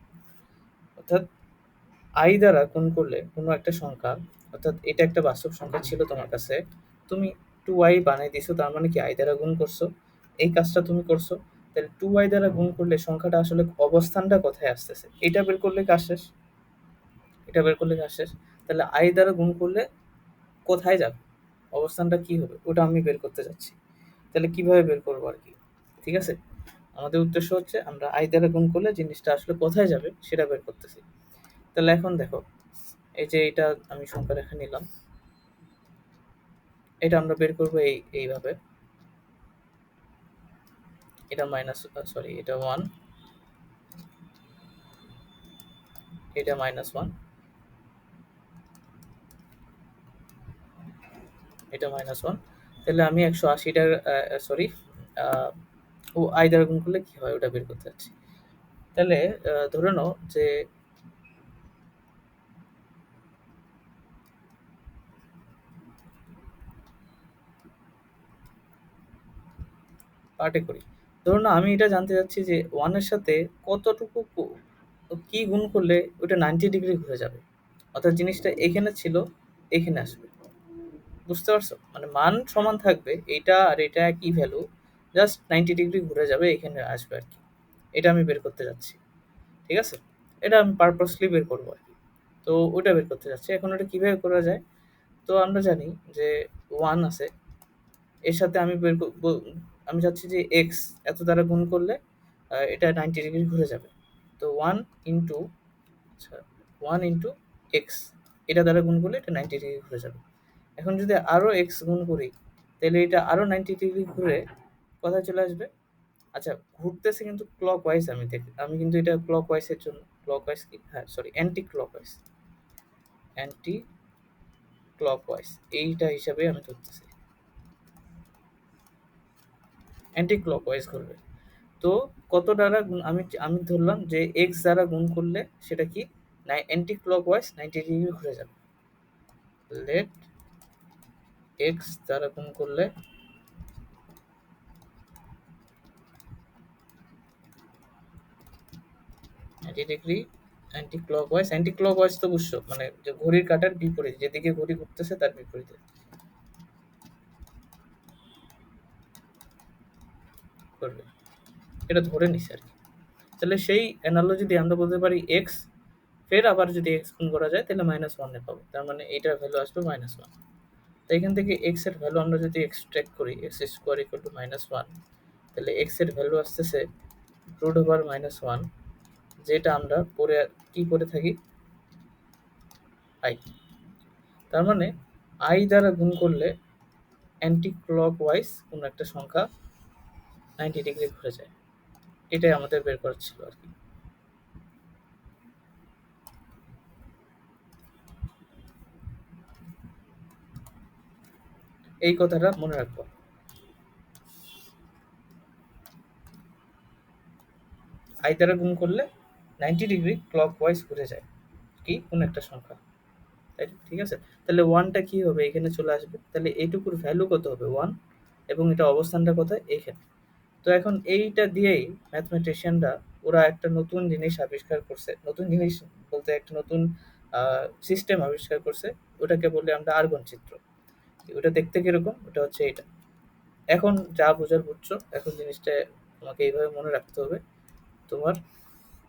অর্থাৎ দ্বারা গুণ করলে কোনো একটা সংখ্যা, অর্থাৎ এটা একটা বাস্তব সংখ্যা ছিল তোমার কাছে। তুমি 2i বানাই দিছো, তার মানে কি দ্বারা গুণ করছো? এই কাজটা তুমি করছো। তাহলে 2i দ্বারা গুণ করলে সংখ্যাটা আসলে অবস্থানটা কোথায় আসতেছে? এটা বের করলে কাজ শেষ। এটা বের করলে কাজ শেষ। তাহলে দ্বারা গুণ করলে কোথায় যাবে? অবস্থানটা কি হবে? ওটা আমি বের করতে চাচ্ছি। তাহলে কিভাবে বের করবো আরকি? ঠিক আছে? আমাদের উদ্দেশ্য হচ্ছে আমরা দ্বারা গুণ করলে জিনিসটা আসলে কোথায় যাবে সেটা বের করতেছি। তাহলে এখন দেখো, এই যে এটা আমি সংখ্যা রেখা নিলাম। এটা আমরা বের করব এইভাবে। এটা সরি, এটা 1, এটা -1, এটা -1। তাহলে আমি 180 টা, সরি, আ ও দ্বারা গুণ করলে কি হয় ওটা বের করতে চাচ্ছি। তাহলে ধরে নাও যে পার্টে করি। ধরুন আমি এটা জানতে চাচ্ছি যে 1 এর সাথে কতটুকু কি গুণ করলে ওটা 90 ডিগ্রি ঘুরে যাবে। অর্থাৎ জিনিসটা এখানে ছিল, এখানে আসবে। বুঝতে পারছো? মানে মান সমান থাকবে, এইটা আর এটা একই ভ্যালু, জাস্ট 90 ডিগ্রি ঘুরে যাবে, এখানে আসবে আরকি। এটা আমি বের করতে যাচ্ছি। ঠিক আছে? এটা আমি পারপাসলি বের করবো আরকি। তো ওইটা বের করতে যাচ্ছি। এখন ওটা কিভাবে করা যায়? তো আমরা জানি যে 1 আছে। এর সাথে আমি বের ক ব আমি চাচ্ছি যে x এত দ্বারা গুণ করলে এটা 90 ডিগ্রি ঘুরে যাবে। তো 1 ইনটু, আচ্ছা, 1 ইনটু x, এটা দ্বারা গুণ করলে এটা 90 ডিগ্রি ঘুরে যাবে। এখন যদি আরো x গুণ করি, তাহলে এটা আরো 90 ডিগ্রি ঘুরে কোথায় চলে আসবে? আচ্ছা, ঘুরতেছে কিন্তু ক্লকওয়াইজ, আমি কিন্তু এটা ক্লকওয়াইজ এর জন্য, ক্লকওয়াইজ কি? হ্যাঁ, sorry, anti clockwise. Anti clockwise এইটা হিসাবে আমি ধরতেছি। অ্যান্টি ক্লকওয়াইজ ঘুরবে। তো কত দ্বারা গুণ, আমি আমি ধরলাম যে x দ্বারা গুণ করলে সেটা কি অ্যান্টি ক্লকওয়াইজ 90 ডিগ্রি ঘুরে যাবে। লেট এক্স দ্বারা গুণ করলে 90 ডিগ্রি অ্যান্টি ক্লকওয়াইজ তো বুঝছো, মানে যে ঘড়ির কাঁটার বিপরীত, যেদিকে ঘড়ি ঘুরতেছে তার বিপরীতে করবে, এটা ধরে নিছে আর কি। তাহলে সেই অ্যানালজি দিয়ে আমরা বলতে পারি এক্স, ফের আবার যদি এক্স গুণ করা যায় তাহলে -1 পাবো, তার মানে এইটার ভ্যালু আসবে -1। তো এখান থেকে এক্স এর ভ্যালু আমরা যদি এক্সট্রাক্ট করি, এক্স স্কোয়ার ইকুয়াল টু -1, তাহলে এক্স এর ভ্যালু আসতেছে √-1, যেটা আমরা পরে কি করে থাকি, আই। তার মানে আই দ্বারা গুণ করলে অ্যান্টি ক্লকওয়াইজ কোনো একটা সংখ্যা 90 ডিগ্রি ঘুরে যায়, এটাই আমাদের বের করার ছিল আর কি। এই কথাটা মনে রাখবো, আই দ্বারা গুণ করলে 90 ডিগ্রি ক্লকওয়াইজ ঘুরে যায় কি কোন একটা সংখ্যা, তাই ঠিক আছে। তাহলে ওয়ানটা কি হবে, এখানে চলে আসবে, তাহলে এইটুকুর ভ্যালু কত হবে 1, এবং এটা অবস্থানটা কোথায়, এইখানে। তো এখন এইটা দিয়েই ম্যাথমেটিশিয়ানরা ওরা একটা নতুন জিনিস আবিষ্কার করছে, নতুন জিনিস বলতে একটা নতুন সিস্টেম আবিষ্কার করছে, ওটাকে বলি আমরা আর্গন চিত্র। ওটা দেখতে কিরকম, ওটা হচ্ছে এটা। এখন যা বোঝার বুঝছো, এখন জিনিসটা তোমাকে এইভাবে মনে রাখতে হবে। তোমার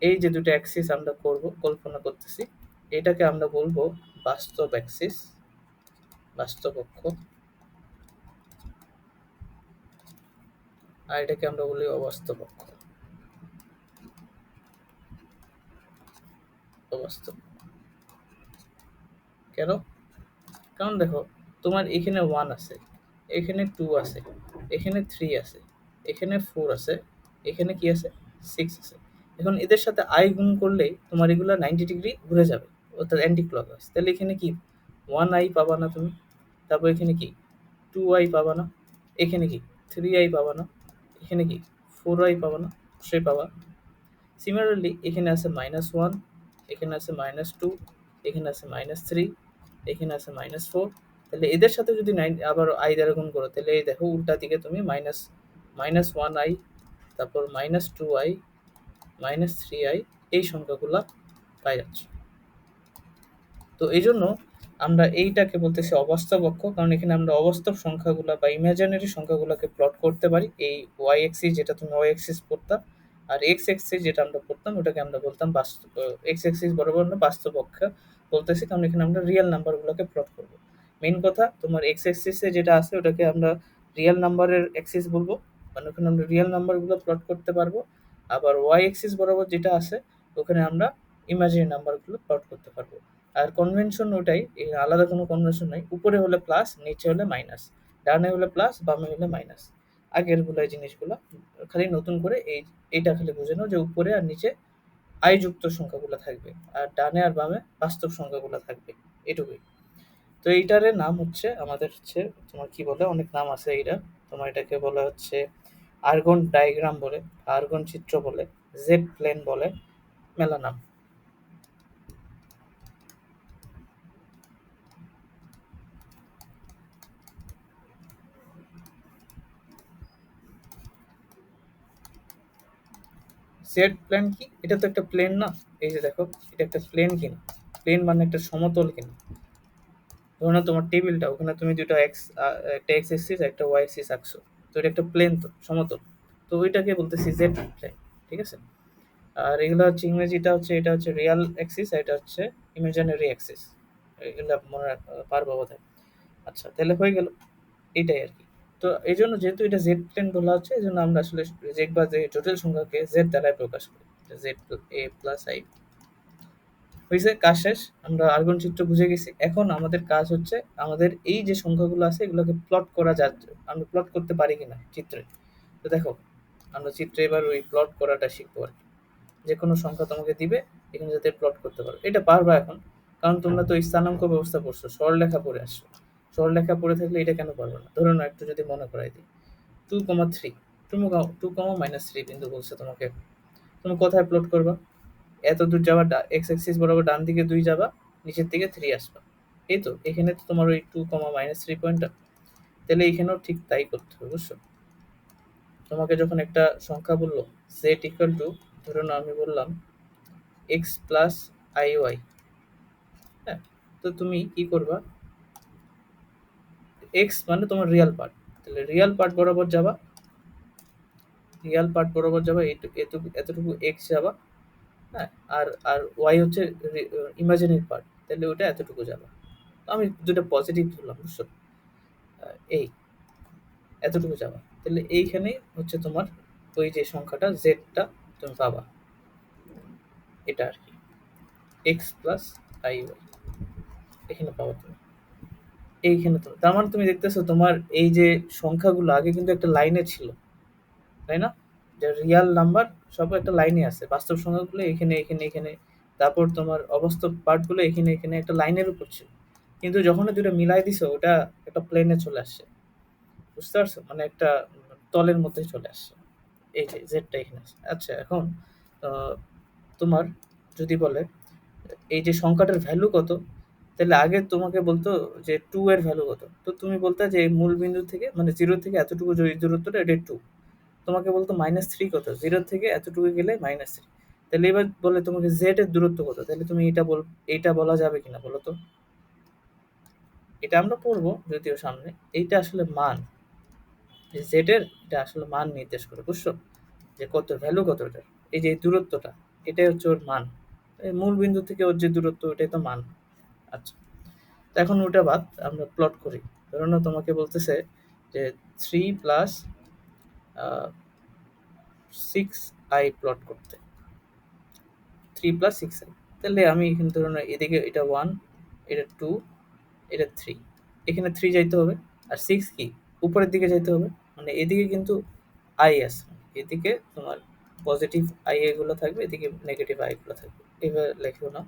এই যে দুটো অ্যাক্সিস আমরা করব, কল্পনা করতেছি, এটাকে আমরা বলবো বাস্তব অ্যাক্সিস, বাস্তব অক্ষ, আর এটাকে আমরা বলি অবাস্তব অক্ষ, অবাস্তব। কেন? কারণ দেখো, তোমার এখানে 1 আছে, এখানে 2 আছে, এখানে 3 আছে, এখানে 4 আছে, এখানে কি আছে, 6 আছে। এখন এদের সাথে আই গুণ করলেই তোমার এগুলো 90 ডিগ্রি ঘুরে যাবে, অর্থাৎ অ্যান্টি ক্লকওয়াইজ। তাহলে এখানে কি 1 আই পাবা না তুমি, তারপর এখানে কি 2 আই পাবা না, এখানে কি 3 আই পাবা না, এখানে কি 4 আই পাবা না, অবশ্যই পাবা। সিমিলারলি এখানে আছে -1, এখানে আছে -2, এখানে আছে -3, এখানে আছে -4। তাহলে এদের সাথে যদি আবার আই দ্বারা গুণ করো, তাহলে এই দেখো উল্টা দিকে তুমি -1 আই, তারপর -2 আই, -3 আই, এই সংখ্যাগুলা পাই যাচ্ছ। তো এই জন্য আমরা এইটাকে বলতেছি অবাস্তব অক্ষ, কারণ এখানে আমরা অবাস্তব সংখ্যাগুলা বা ইমাজিনারি সংখ্যাগুলোকে প্লট করতে পারি। এই ওয়াই এক্সিস, যেটা তুমি ওয়াই এক্সিস পড়তাম, আর এক্স এক্সিস যেটা আমরা পড়তাম, ওটাকে আমরা বলতাম বাস্তব। এক্স এক্সিস বরাবর আমরা বাস্তব অক্ষ বলতেছি, কারণ এখানে আমরা রিয়েল নাম্বারগুলোকে প্লট করব। মেইন কথা, তোমার এক্স এক্সিসে যেটা আছে ওটাকে আমরা রিয়েল নাম্বারের এক্সিস বলবো, মানে ওখানে আমরা রিয়েল নাম্বারগুলো প্লট করতে পারবো। আবার ওয়াই এক্সিস বরাবর যেটা আছে, ওখানে আমরা ইমাজিনারি নাম্বারগুলো প্লট করতে পারবো। আর কনভেনশন ওটাই, আলাদা কোনো কনভেনশন নাই। উপরে হলে প্লাস, নিচে হলে মাইনাস, ডানে হলে প্লাস, বামে হলে মাইনাস। আগের গুলো জিনিসগুলো খালি নতুন করে এইটা খালি বুঝে নাও যে উপরে আর নিচে আই যুক্ত সংখ্যাগুলো থাকবে, আর ডানে আর বামে বাস্তব সংখ্যাগুলো থাকবে, এটুকুই। তো এইটার নাম হচ্ছে আমাদের হচ্ছে, তোমার কি বলে, অনেক নাম আছে এইটা। তোমার এটাকে বলা হচ্ছে আর্গন ডায়াগ্রাম বলে, আর্গন চিত্র বলে, জেড প্লেন বলে, মেলা নাম। জেড প্লেন কি? এটা তো একটা প্লেন না? এই যে দেখো, এটা একটা প্লেন কিনা, প্লেন মানে একটা সমতল কিনা। ধরো না তোমার টেবিলটা, ওখানে তুমি দুটো এক্স, একটা এক্স এক্সিস একটা ওয়াই এক্সিস আঁকছো, তো এটা একটা প্লেন, তো সমতল। তো ওইটাকে বলতেছি জেড প্লেন, ঠিক আছে। আর এগুলো হচ্ছে ইংরেজিটা হচ্ছে, এটা হচ্ছে রিয়াল অ্যাক্সিস, আর এটা হচ্ছে ইমাজিনারি অ্যাক্সিস। এগুলো মনে পারবো বোধহয়। আচ্ছা, তাহলে হয়ে গেল, এইটাই আর কি। তো এই জন্য যেহেতু এটা জেড প্লেন বলা হচ্ছে, এই জন্য আমরা আসলে জেড বা যে জটিল সংখ্যাকে জেড দ্বারাই প্রকাশ করি, জেড এ প্লাস আই। হয়েছে, কাজ শেষ। আমরা আর্গন চিত্র বুঝে গেছি। এখন আমাদের কাজ হচ্ছে আমাদের এই যে সংখ্যাগুলো আছে এগুলোকে প্লট করা যাচ্ছে, আমরা প্লট করতে পারি কিনা চিত্রে। তো দেখো, আমরা চিত্রে এবার ওই প্লট করাটা শিখবো আর কি। যে কোনো সংখ্যা তোমাকে দিবে, এখানে যাতে প্লট করতে পারো, এটা পারবা এখন। কারণ তোমরা তো স্থানাঙ্ক ব্যবস্থা পড়ছো, সরলরেখা পড়ে আসছো। সরলরেখা পড়ে থাকলে এটা কেন পারবে না? ধরো না, একটু যদি মনে করাই দিই, 2,3, 2, -3 বিন্দু বলছে তোমাকে, তুমি কোথায় প্লট করবা? এত দূর যাবা, এক্স অ্যাক্সিস বরাবর ডান দিকে 2 যাবা, নিচের দিকে 3 আসবা। এই তো এখানে তো তোমার ওই 2 -3 পয়েন্টটা, তাহলে এখানেও ঠিক তাই করতে হবে, বুঝছো? তোমাকে যখন একটা সংখ্যা বললো z ইকুয়াল টু, ধরুন আমি বললাম এক্স প্লাস আই ওয়াই, হ্যাঁ, তো তুমি কি করবা, এক্স মানে তোমার রিয়াল পার্ট, তাহলে রিয়াল পার্ট বরাবর যাবা, রিয়াল পার্ট বরাবর যাবা, এতটুকু এক্স যাবা, হ্যাঁ, আর আর ওয়াই হচ্ছে ইমাজিনারি পার্ট, তাহলে ওটা এতটুকু যাবা। তো আমি দুটো পজিটিভ ধরলাম, বুঝছো? এই এতটুকু যাবা, তাহলে এইখানে হচ্ছে তোমার ওই যে সংখ্যাটা জেডটা তুমি পাবা, এটা আর কি, এক্স প্লাস আই ওয়াই এখানে পাবা তুমি, এইখানে তো তার মানে তুমি দেখতেছো তোমার এই যে সংখ্যাগুলো আগে কিন্তু একটা লাইনে ছিল, তাই না? যে রিয়াল নাম্বার সব একটা লাইনে আছে, বাস্তব সংখ্যাগুলো এখানে এখানে এখানে, তারপর তোমার অবাস্তব পার্টগুলো এখানে এখানে একটা লাইনের উপর ছিল, কিন্তু যখন দুটো মিলাই দিছো ওটা একটা প্লেনে চলে আসছে, বুঝতে পারছো? মানে একটা তলের মধ্যে চলে আসছে, এই যে জেডটা এখানে আছে। আচ্ছা এখন আহ, তোমার যদি বলে এই যে সংখ্যাটার ভ্যালু কত, তাহলে আগে তোমাকে বলতো যে 2 এর ভ্যালু কত, তো তুমি বলতে যে এই মূল বিন্দু থেকে মানে 0 থেকে এতটুকু যে দূরত্বটা এটা 2, তোমাকে বলতো -3 কত, 0 থেকে এতটুকু গেলে -3, তাহলে এবার বলে তোমাকে জেড এর দূরত্ব কত, তাহলে তুমি এটা বলা যাবে কিনা বলো তো? এটা আমরা পড়বো যদিও সামনে, এইটা আসলে মান, যে জেড এর এটা আসলে মান নির্দেশ করে, বুঝছো? যে কত ভ্যালু কত এটার, এই যে এই দূরত্বটা, এটাই হচ্ছে ওর মান, এই মূল বিন্দু থেকে ওর যে দূরত্ব ওটাই তো মান। আচ্ছা, তো এখন ওটা বাদ, আমরা প্লট করি। ধরুন তোমাকে বলতেছে যে 3 প্লাস 6i প্লট করতে, 3 প্লাস 6i, তাহলে আমি এখানে ধরুন এদিকে এটা 1, এটা 2, এটা 3, এখানে 3 যাইতে হবে, আর 6 কি উপরের দিকে যাইতে হবে, মানে এদিকে কিন্তু আই আছে, এদিকে তোমার পজিটিভ আই এগুলো থাকবে, এদিকে নেগেটিভ আই গুলো থাকবে, এবার লেখো না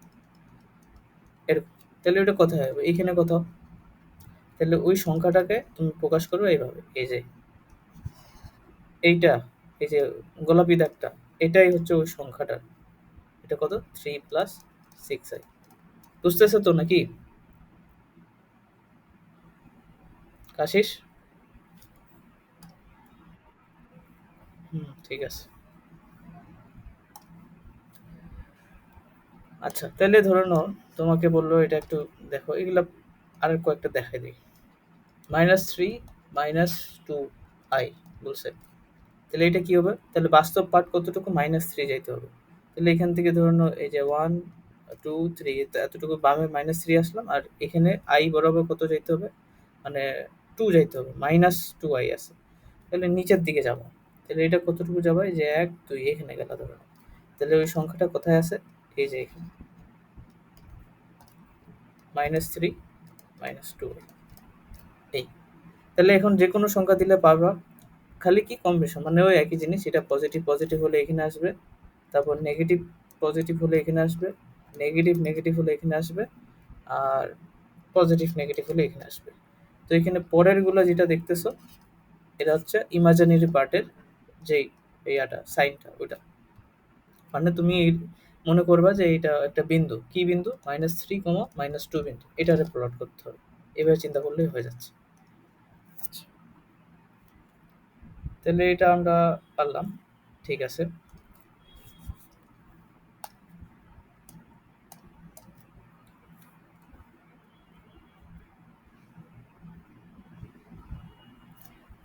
এরকম, তাহলে ওটা কোথায় হবে, এইখানে কোথাও, তাহলে ওই সংখ্যাটাকে তুমি প্রকাশ করবে এইভাবে, এই যে এইটা, এই যে গোলাপি দাগটা, এটাই হচ্ছে ওই সংখ্যাটা, এটা কত, 3 + 6i, বুঝতেছো তো নাকি কাশিস? হুম, ঠিক আছে। আচ্ছা তাহলে ধরে নাও তোমাকে বললো এটা একটু দেখো এগুলা, আরেক কয়েকটা দেখাই দিই। -3 -2i বলছে, তাহলে এটা কি হবে, তাহলে বাস্তব পার্ট কতটুকু, -3 যাইতে হবে, তাহলে এখান থেকে ধরে নাও এই যে 1 2 3, এতটুকু বামে -3 আসলাম, আর এখানে আই বরাবর কত যাইতে হবে, মানে 2 যাইতে হবে, -2i আছে, তাহলে নিচের দিকে যাবো, তাহলে এটা কতটুকু যাবে, এই যে 1 2 এখানে গেল ধরো, তাহলে ওই সংখ্যাটা কোথায় আছে, এই যে এখানে, -3 -2, এই, তাহলে এখন যে কোনো সংখ্যা দিলে পারবা, খালি কি কম বেশি মানে ওই একই জিনিস, এটা পজিটিভ পজিটিভ হলে এখানে আসবে, তারপর নেগেটিভ পজিটিভ হলে এখানে আসবে, নেগেটিভ নেগেটিভ হলে এখানে আসবে, আর পজিটিভ নেগেটিভ হলে এখানে আসবে। তো এখানে পরের গুলো যেটা দেখতেছো এটা হচ্ছে ইমাজিনারি পার্টের যেই ইয়াটা সাইনটা ওইটা, মানে তুমি মনে করবা যে এটা একটা বিন্দু, কি বিন্দু, -3, -2 বিন্দু, এটারে প্লট করতে হবে, এভাবে চিন্তা করলেই হয়ে যাচ্ছে। আচ্ছা, তাহলে এটা আমরা পারলাম, ঠিক আছে।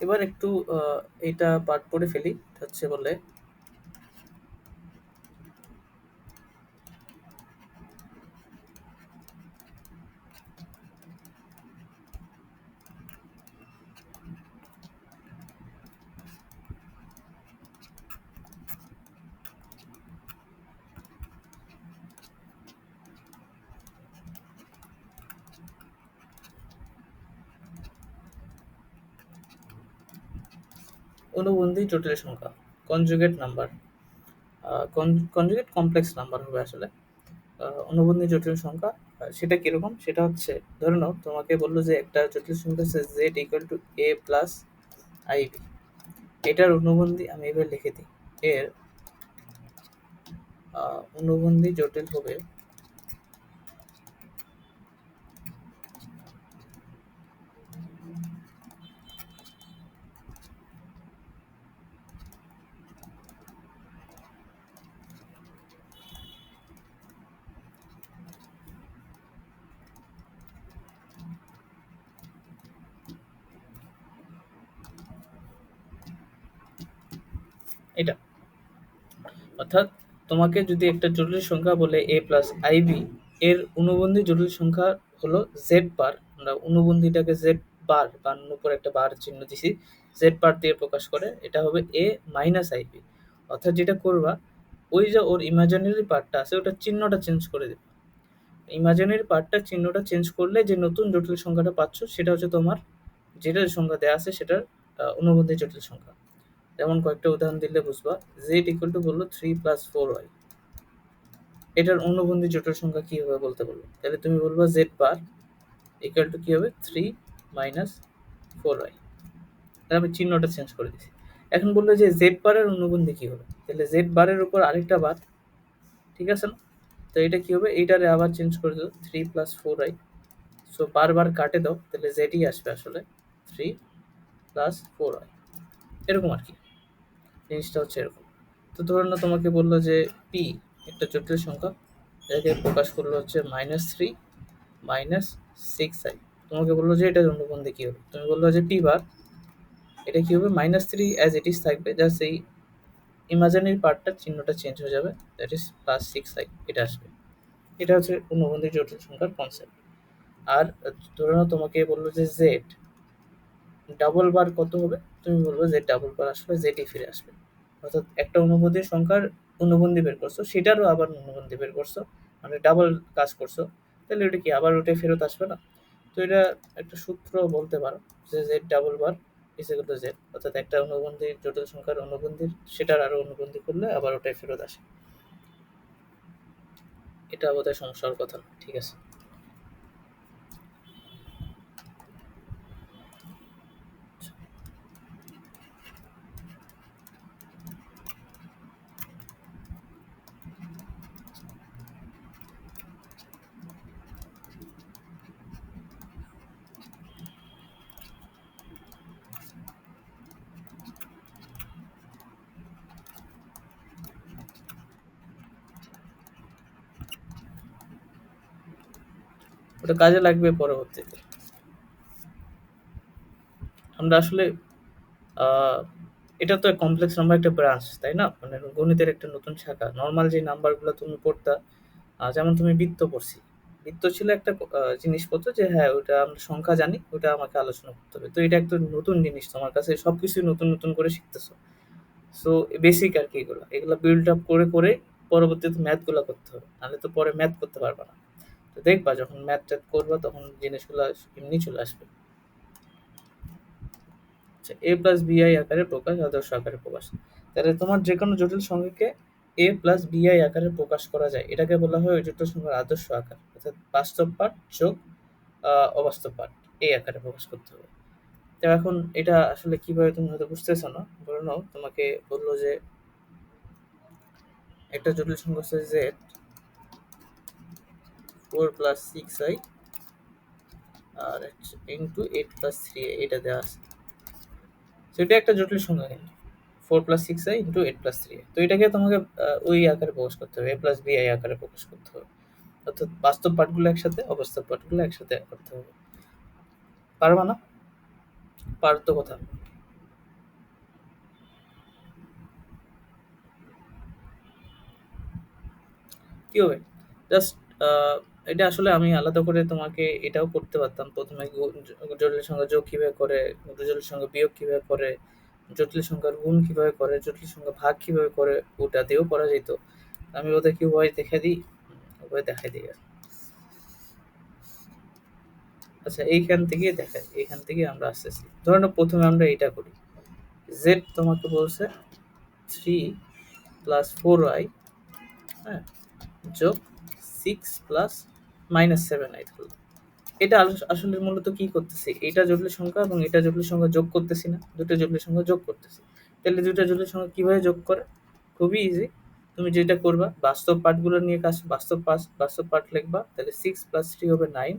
এবার একটু এটা পার্ট পড়ে ফেলি, হচ্ছে বলে অনুবন্ধী জটিল সংখ্যা, conjugate number, conjugate complex number হবে আসলে, অনুবন্ধী জটিল সংখ্যা। সেটা কিরকম, সেটা হচ্ছে ধরে নাও তোমাকে বললো যে একটা জটিল সংখ্যা হচ্ছে z equal to a plus i b, এটার অনুবন্ধী আমি এবার লিখে দিই, এর অনুবন্ধী জটিল হবে এটা। অর্থাৎ তোমাকে যদি একটা জটিল সংখ্যা বলে a প্লাস আইবি, এর অনুবন্ধী জটিল সংখ্যা হলো জেড বার। আমরা অনুবন্ধীটাকে জেড বার, বানানোর উপর একটা বার চিহ্ন দিছি, জেড বার দিয়ে প্রকাশ করে, এটা হবে a মাইনাস আইবি। অর্থাৎ যেটা করবা, ওই যে ওর ইমাজিনারি পার্টটা আছে ওটা চিহ্নটা চেঞ্জ করে দেবে। ইমাজিনারি পার্টটা চিহ্নটা চেঞ্জ করলে যে নতুন জটিল সংখ্যাটা পাচ্ছ সেটা হচ্ছে তোমার যেটা সংখ্যা দেওয়া আছে সেটার অনুবন্ধী জটিল সংখ্যা। যেমন কয়েকটা উদাহরণ দিলে বুঝবা। জেড ইকুয়াল টু বললো 3 + 4y, এটার অনুবন্ধী জটিল সংখ্যা কি হবে বলতে বললো, তাহলে তুমি বলবা জেড বার ইকুয়াল টু কি হবে 3 - 4y। তাহলে আমি চিহ্নটা চেঞ্জ করে দিছি। এখন বললো যে জেড বারের অনুবন্ধী কি হবে, তাহলে জেড বারের উপর আরেকটা বার, ঠিক আছে না? তো এটা কি হবে, এইটারে আবার চেঞ্জ করে দাও 3 + 4y। সো বারবার কাটে দাও, তাহলে জেডই আসবে আসলে 3 + 4y, এরকম আর কি। জিনিসটা হচ্ছে এরকম। তো ধরো না তোমাকে বললো যে পি একটা জটিল সংখ্যা, এটাকে প্রকাশ করলো হচ্ছে -3 - 6i। তোমাকে বললো যে এটার অনুবন্ধী কি হবে, তুমি বললো যে পি বার, এটা কি হবে -3 অ্যাজ ইট ইজ থাকবে, জাস্ট এই ইমাজিনারি পার্টটার চিহ্নটা চেঞ্জ হয়ে যাবে, দ্যাট ইজ +6i, এটা আসবে। এটা হচ্ছে অনুবন্ধী জটিল সংখ্যার কনসেপ্ট। আর ধরে নাও তোমাকে বললো যে জেড ডাবল বার কত হবে, তুমি বলবো জেড ডাবল বার আসলে জেডই ফিরে আসবে। অর্থাৎ একটা অনুবন্ধী সংখ্যার অনুবন্ধী বের করছো, সেটারও আবার অনুবন্ধী বের করছো, মানে ডাবল কাজ করছো, তাহলে ওটা কি আবার ওটাই ফেরত আসবে না? তো এটা একটা সূত্র বলতে পারো যে Z double bar is equal to Z, অর্থাৎ একটা অনুবন্ধী জটিল সংখ্যার অনুবন্ধীর সেটার আরো অনুবন্ধী করলে আবার ওটাই ফেরত আসে। এটা বোধহয় সমস্যার কথা না, ঠিক আছে। ওটা কাজে লাগবে পরবর্তীতে। আমরা আসলে আহ, এটা তো কমপ্লেক্স নাম্বার একটা ব্রাঞ্চ, তাই না? মানে গণিতের একটা নতুন শাখা। নর্মাল যে নাম্বারগুলো তুমি পড়তা, যেমন তুমি বৃত্ত পড়ছি, বৃত্ত ছিল একটা জিনিসপত্র যে হ্যাঁ ওটা আমরা সংখ্যা জানি, ওটা আমাকে আলোচনা করতে হবে। তো এটা একটা নতুন জিনিস, তোমার কাছে সবকিছু নতুন নতুন করে শিখতেছো। সো বেসিক আর কি, এগুলো এগুলো বিল্ড আপ করে করে পরবর্তীতে ম্যাথগুলো করতে হবে, নাহলে তো পরে ম্যাথ করতে পারবে না। তো দেখবা যখন ম্যাথ ট্যাথ করবা তখন জিনিসগুলো এমনি চলে আসবে। আচ্ছা, এ প্লাস বিআই আকারে প্রকাশ, আদর্শ আকারে প্রকাশ। তাহলে তোমার যে কোনো জটিল সংখ্যাকে এ প্লাস বিআই আকারে প্রকাশ করা যায়, এটাকে বলা হয় ওই জটিল সংখ্যার আদর্শ আকার। অর্থাৎ বাস্তব পার্ট যোগ অবাস্তব পার্ট এই আকারে প্রকাশ করতে হবে। তো এখন এটা আসলে কিভাবে তুমি হয়তো বুঝতেছো না। ধরে নাও তোমাকে বললো যে একটা জটিল সংখ্যা হচ্ছে জেড 4 + 6i আর ইন্টু 8 + 3, এটা দেওয়া আছে। সেটা একটা জটিল সংখ্যা কিন্তু 4 + 6i ইন্টু 8 + 3। তো এটাকে তোমাকে ওই আকারে প্রকাশ করতে হবে, এ প্লাস বিআই আকারে প্রকাশ করতে হবে। অর্থাৎ বাস্তব পার্টগুলো একসাথে, অবাস্তব পার্টগুলো একসাথে করতে হবে। পারবা না? পারতো কথা। কি হবে, জাস্ট এটা আসলে আমি আলাদা করে তোমাকে এটাও করতে পারতাম। প্রথমে জটিল সংখ্যা যোগ কিভাবে করে, জটিল সংখ্যা বিয়োগ কিভাবে করে, জটিল সংখ্যার গুণ কিভাবে করে, জটিল সংখ্যা ভাগ কিভাবে করে, ওটা দিয়েও করা যেত। আমি ওদের কি উভয় দেখে দিই, উভয় দেখাই দিই। আচ্ছা, এইখান থেকে দেখাই, এইখান থেকে আমরা আসতেছি। ধরে নাও প্রথমে আমরা এটা করি। জেড তোমাকে বলছে 3 + 4i, হ্যাঁ, যোগ 6 + -7i ধরলাম। এটা আসলে মূলত কি করতেছি, এটা জটিল সংখ্যা এবং এটা জটিল সংখ্যা যোগ করতেছি না, দুটো জটিল সংখ্যা যোগ করতেছি। তাহলে দুটো জটিল সংখ্যা কিভাবে যোগ করে, খুবই ইজি। তুমি যেটা করবা বাস্তব পার্টগুলো নিয়ে বাস্তব পার্ট লিখবা, তাহলে 6 + 3 হবে 9।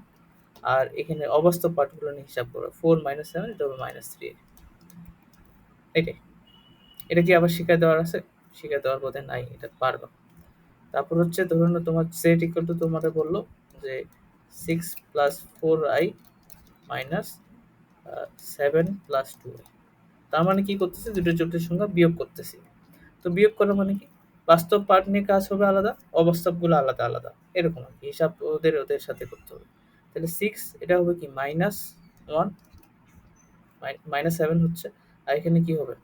আর এখানে অবাস্তব পার্টগুলো নিয়ে হিসাব করো, 4 - 7 এটা হবে -3। এটাই। এটা কি আবার শিখায় দেওয়ার আছে? শিখায় দেওয়ার বোধহয় নাই, এটা পারবা। তারপর হচ্ছে ধরুন তোমার সেট ইকুয়াল টু তোমাকে বললো যে 6 + 4i মাইনাস 7 + 2i। তার মানে কি করতেছি, দুটো জটিল সংখ্যা বিয়োগ করতেছি। তো বিয়োগ করা মানে কি, বাস্তব পার্ট নিয়ে কাজ হবে আলাদা, অবাস্তবগুলো আলাদা আলাদা, এরকম আর কি। হিসাব ওদের ওদের সাথে করতে হবে। তাহলে 6 এটা হবে কি -1, -7 হচ্ছে, আর এখানে কি হবে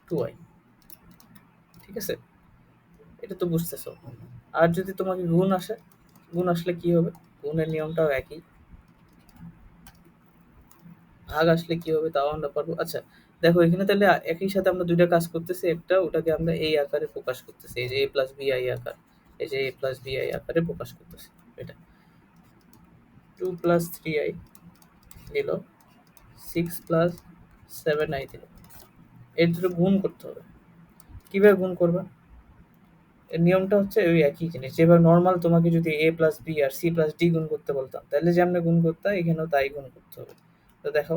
2i। ঠিক আছে, এটা তো বুঝতেছো। আর যদি তোমাকে গুণ আসে, গুণ আসলে কি হবে, গুণের নিয়মটাও একই। ভাগ আসলে কি হবে তাও আমরা পারবো। আচ্ছা দেখো এখানে তাহলে একই সাথে আমরা দুইটা কাজ করতেছি, একটা ওটাকে আমরা এই আকারে প্রকাশ করতেছি, এই যে a+bi আকার, এই যে a+bi আকারে প্রকাশ করতেছি। এটা 2 + 3i দিল, 6 + 7i দিল। এর দুটো গুণ করতে হবে। কিভাবে গুণ করবা, এর নিয়মটা হচ্ছে ওই একই জিনিস। যেভাবে নর্মাল তোমাকে যদি a+b আর c+d গুণ করতে বলতাম, তাহলে যে আমরা গুণ করতাম এখানেও তাই গুণ করতে হবে। তো দেখো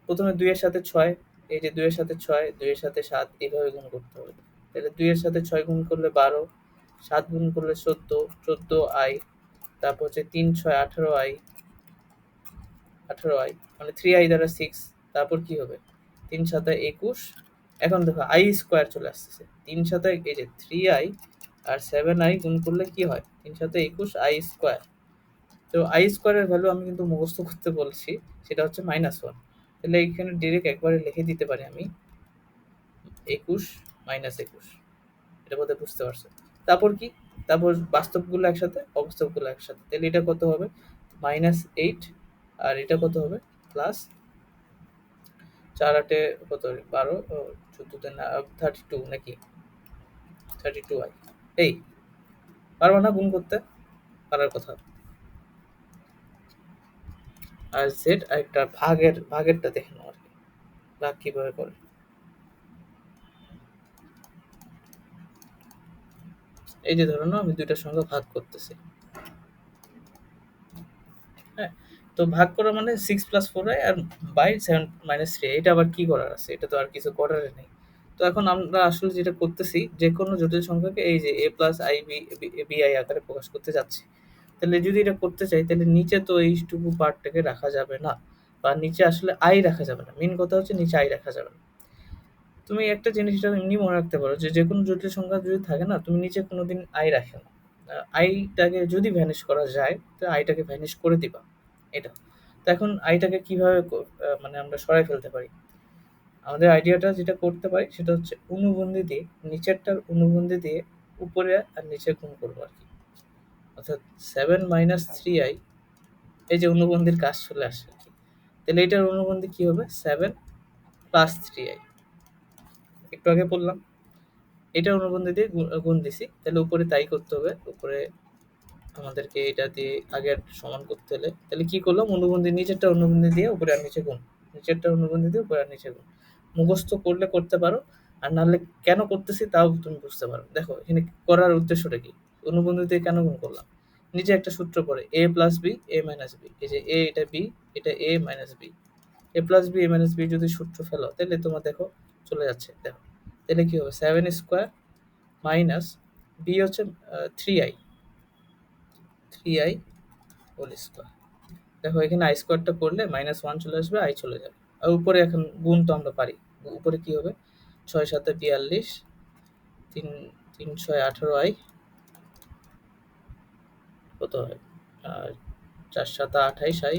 প্রথমে 2 এর সাথে 6, এই যে 2 এর সাথে 6, 2 এর সাথে 7 এইভাবে গুণ করতে হবে। তাহলে 2 এর সাথে 6 গুণ করলে 12, 7 গুণ করলে 14, 14i, তারপর হচ্ছে 3 6 18i, 18i মানে 3i দ্বারা 6, তারপর কি হবে 3 7 21। এখন দেখো i স্কয়ার চলে আসতেছে, 3 7 এই যে 3i আর 7i গুণ করলে কি হয় 3 7 21 i স্কয়ার। তো আই স্কোয়ারের ভ্যালু আমি কিন্তু মুখস্থ করতে বলছি, সেটা হচ্ছে -1। তাহলে এইখানে ডিরেক্ট একবারে লিখে দিতে পারি আমি 21 -21। এটা বোধহয় বুঝতে পারছো। তারপর কি, তারপর বাস্তবগুলো একসাথে, অবাস্তবগুলো একসাথে, তাহলে এটা কত হবে -8, আর এটা কত হবে প্লাস 4 8 কত 12, 14 32 নাকি 32i। এই পারবো না গুণ করতে, পারার কথা। আর জেড আর একটা ভাগেরটা দেখে নাও আর কি, ভাগ কিভাবে করে। এই যে ধরো না আমি দুইটা সংখ্যা ভাগ করতেছি, হ্যাঁ। তো ভাগ করা মানে 6 + 4i আর বাই 7 - 3, এটা আবার কি করার আছে, এটা তো আর কিছু করার নেই। তো এখন আমরা আসলে যেটা করতেছি, যে কোনো জটিল সংখ্যাকে এই যে a+i আকারে প্রকাশ করতে যাচ্ছি। তাহলে যদি এটা করতে চাই, তাহলে নিচে তো এইটুকু পার্টটাকে রাখা যাবে না, বা নিচে আসলে আই রাখা যাবে না। মেন কথা হচ্ছে নিচে আই রাখা যাবে না। তুমি একটা জিনিস এটা এমনি মনে রাখতে পারো যে যেকোনো জটিল সংখ্যা যদি থাকে না, তুমি নিচে কোনোদিন আই রাখো না। আইটাকে যদি ভ্যানিশ করা যায়, তো আইটাকে ভ্যানিশ করে দিবা। এটা তো এখন আইটাকে কিভাবে মানে আমরা সরাই ফেলতে পারি, আমাদের আইডিয়াটা যেটা করতে পারি সেটা হচ্ছে অনুবন্ধী দিয়ে, নিচেরটার অনুবন্ধী দিয়ে উপরে আর নিচে গুণ করবো আর কি। অর্থাৎ 7 - 3i, এই যে অনুবন্ধীর কাজ চলে আসে আর কি। তাহলে এটার অনুবন্ধী কি হবে 7 + 3i, একটু আগে বললাম। এটা অনুবন্ধী দিয়ে গুণ দিছি, তাহলে উপরে তাই করতে হবে। উপরে আমাদেরকে এটা দিয়ে আগের সমান করতে হলে তাহলে কি করলাম, অনুবন্ধী নিচেরটা অনুবন্ধী দিয়ে উপরে আর নিচে গুণ, নিচেরটা অনুবন্ধী দিয়ে উপরে আর নিচে গুণ। মুখস্থ করলে করতে পারো, আর নাহলে কেন করতেছি তাও তুমি বুঝতে পারো। দেখো এখানে করার উদ্দেশ্যটা কি, অনুবন্ধী দিয়ে কেন গুণ করলাম, নিচে একটা সূত্র পড়ে a+b a-b, এই যে a এটা b, এটা a-b, a+b a-b যদি সূত্র ফেলো তাহলে তোমার দেখো চলে যাচ্ছে। দেখো তাহলে কি হবে 7 স্কোয়ার মাইনাস বি হচ্ছে 3i, 3i হোল স্কোয়ার। দেখো এখানে আই স্কোয়ারটা করলে -1 চলে আসবে, আই চলে যাবে। আর উপরে এখন গুণ তো আমরা পারি, উপরে কি হবে 6 7 42, 3 3 6 18i, কত হয় আর 4 7 28i,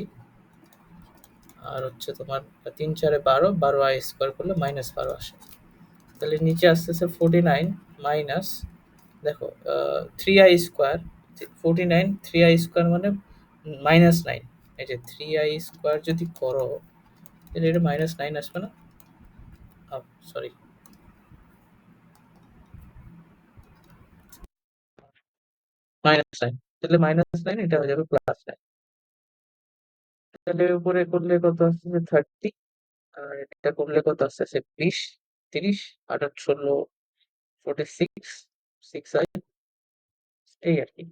আর হচ্ছে তোমার 3 4 12, 12i স্কোয়ার করলে -12 আসে। তাহলে নিচে আসতেছে 49 মাইনাস, দেখো 3i স্কোয়ার, 49 3i স্কোয়ার মানে -9। এই যে 3i স্কোয়ার যদি করো তাহলে এটা -9 আসবে না, সরি -9, তাহলে -9 এটা হয়ে যাবে +9। তাহলে উপরে করলে কত আসছে 30, আর এটা করলে কত আসছে 20 30, 8 16 46 6i এই আর কি।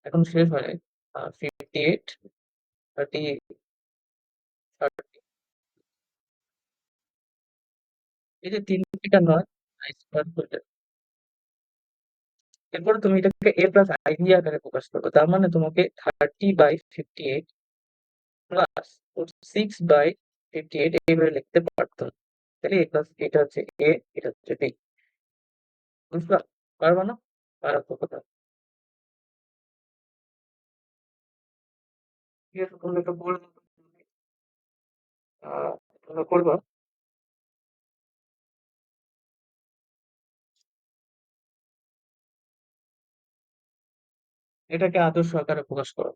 এখন শেষ হয় নাই। 58 30 30 এই যে 3 থেকে 9 i স্কয়ার করলে এরপরে তুমি এটাকে a প্লাস i দিয়ে আকারে প্রকাশ করবে। তার মানে তোমাকে 30/58 প্লাস 6/58 এইভাবে লিখতে পারতো। তাহলে a প্লাস এটা হচ্ছে a, এটা হচ্ছে b। বুঝলা? পারবা না? পারো তো কথা। ঠিক আছে, তুমি এটা বলে দাও তো। তোমরা করবা। এটাকে আদর্শ আকারে প্রকাশ করো।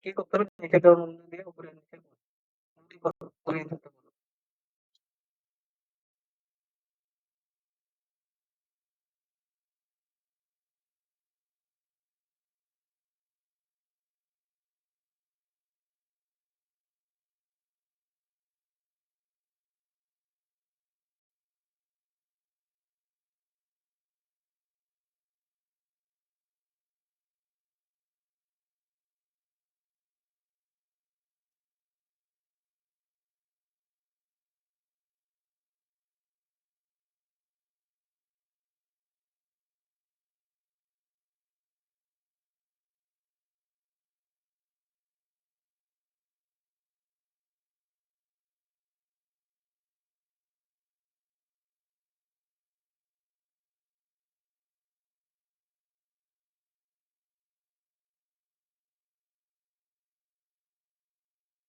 কি করতে হবে? নিচে দেওয়ার মধ্যে দিয়ে উপরে নিচে করো, করে দিতে বলো।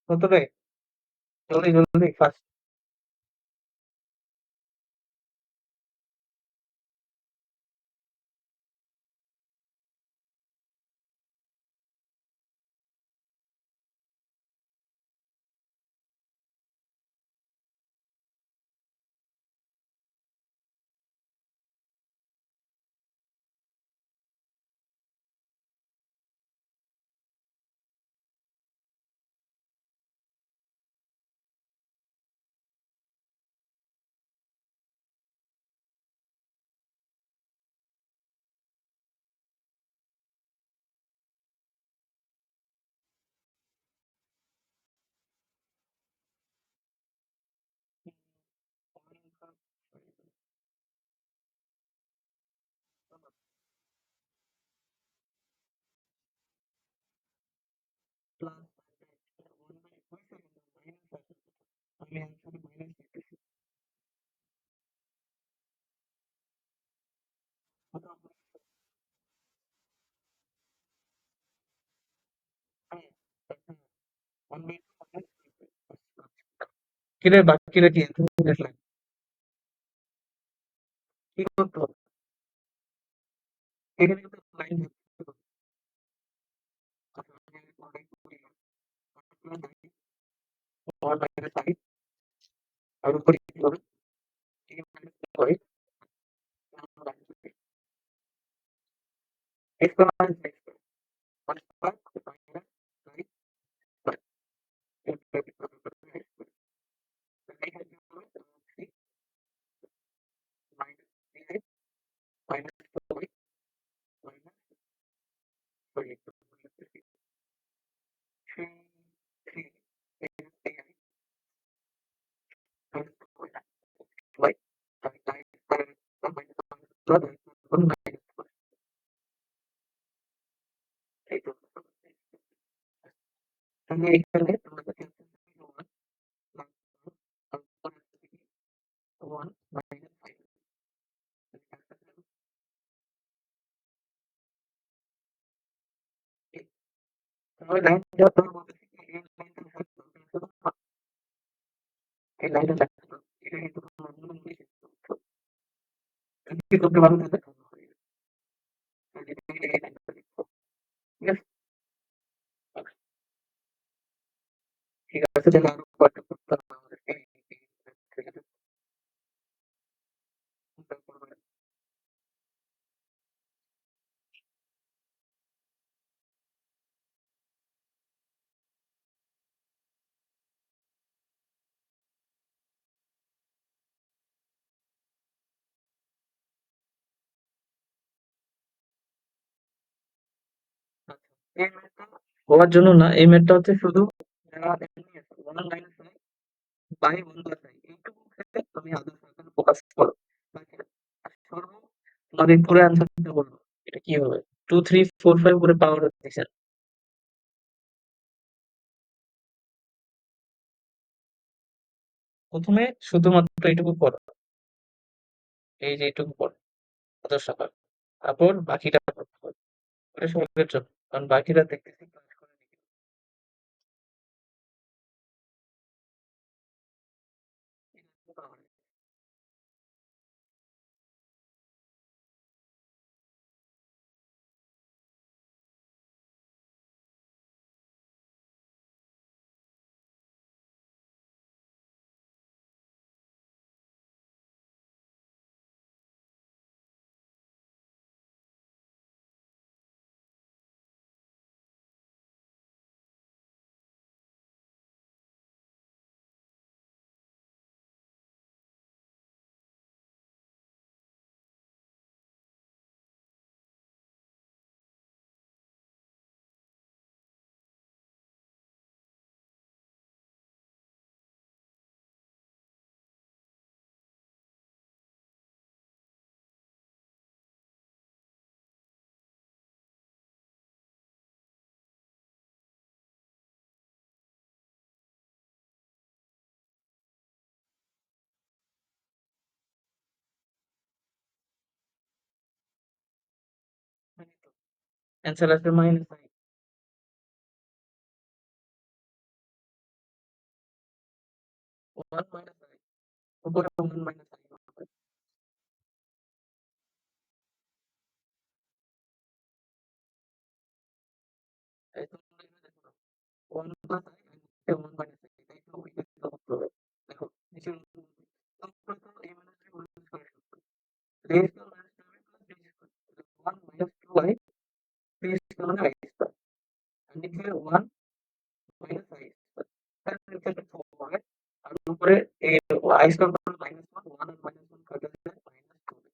কত রে? জলদি জলদি ফার্স্ট। আমি অ্যান্সারে মাইনাস দিতেছি। কিরে বাকিরা কি দেখলেন? কি করতে হবে? এখানে কিন্তু লাইন আর উপরে কি হবে? হয় এক্সপোনেনশিয়াল তাহলে এখানে আমাদের ওয়ান মাইনাস ফাইভ। তাহলে লাইন দেওয়ার পর বলতেছি কি এই লাইনটা এই লাইনটা রাখতে হবে। এটা কিন্তু তোমার মনে মনে কি করতে পারো না? ঠিক আছে? ঠিক আছে, তাহলে আরো কয়েকটা করতে হবে আমাদেরকে। ঠিক আছে? এই ম্যাথটা হওয়ার জন্য না, এই ম্যাথটা হচ্ছে শুধু যারা এমনি আছে 1 minus i by 1 plus i এইটুকু ক্ষেত্রে তুমি আদর্শ আকারে ফোকাস করো। বাকি সর্ব তোমার এই পুরো অ্যান্সারটা বলবো। এটা কি হবে? 2, 3, 4, 5 করে পাওয়ার দিছেন। প্রথমে শুধুমাত্র এইটুকু করো। এই যে এইটুকু করো আদর্শ আকার। তারপর বাকিটা করতে হবে। ওটা সবার জন্য। কারণ বাকিরা দেখতেছি ক্লাস করে নিবে। অ্যান্সার আসবে মাইনাস আই। 1 minus I. উপরে 1 মাইনাস আই হবে। এই তোমরা এখানে দেখো না। 1 প্লাস আই আর নিচে 1 মাইনাস আই। এটাই তো ওইটা ছিল করতে হবে। দেখো নিচের তোমরা তো এই মাইনাস আই ইউজ করে ফেলছো। Raise to minus 7 plus raise square. 1 minus 2 i raise to মানে আই স্কয়ার। আর নিচে 1 মাইনাস আই স্কয়ার। তার নিচে একটা 4 হবে। আর উপরে এই আই স্কয়ার মানে মাইনাস 1 1 আর মাইনাস 1 কাটা দিলে মাইনাস 2 হবে।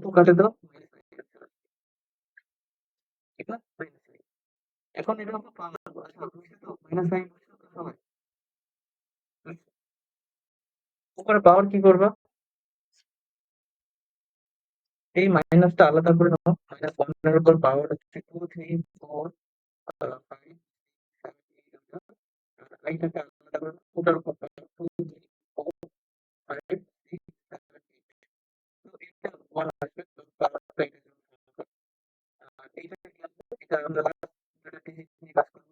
তো কাটে দাও মাইনাস আই স্কয়ার। ঠিক না? Minus I. এখন এটা আমরা পাওয়ার আচ্ছা বুঝছো তো মাইনাস আই বুঝছো তো সবাই? উপরে পাওয়ার কি করবা? এই মাইনাসটা আলাদা করে নাও। মাইনাস 1 এর উপর পাওয়ার হচ্ছে 2, 3, 4, 5, 6, 7, 8 আর আইটাকে আলাদা করে নাও। ওটার উপর পাওয়ার 2, 3, 4, 5, 6, 7, 8 তো এটা 1 আসবে তো পাওয়ারটা এটা আর এইটা কি আসবে? এটা আমরা লাস্ট যেটা ডিজিট নিয়ে কাজ করবো।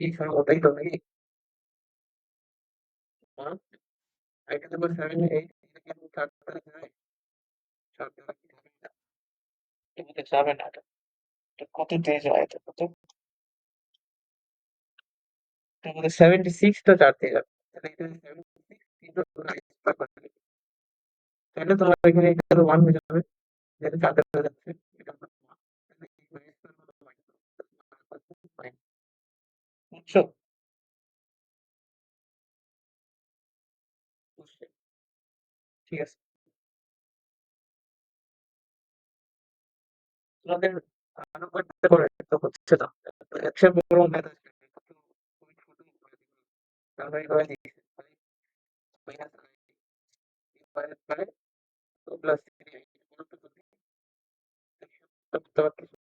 এই সব ওটাই তো নাকি? 1 এটা তো 7, 8 এটা কি আমি কাট করা যায়? 7 দ্বারা কি যাবে না? এটাতে যাবে না এটা। এটা কত দিয়ে যায় এটা কত? এটার মধ্যে 76 টা 4 দিয়ে যাবে। তাহলে এটা 76 into তাহলে তোমার এখানে এটা তো 1 হয়ে যাবে। যেটা 4 দ্বারা যাচ্ছে। এটা হলো 1 তাহলে এই মাইনাস হলো মাইনাস। বুঝছো? বুঝছি। ঠিক আছে। তোমাদের আরো করতে পারে তো হচ্ছে না। তো এর চেয়ে বড় ম্যাথ আসবে। এটা তো খুবই ছোট করে দিবে। আমরা এইভাবে লিখি। Minus i divided by plus 3 গুরুত্ব করতে পারতেছি।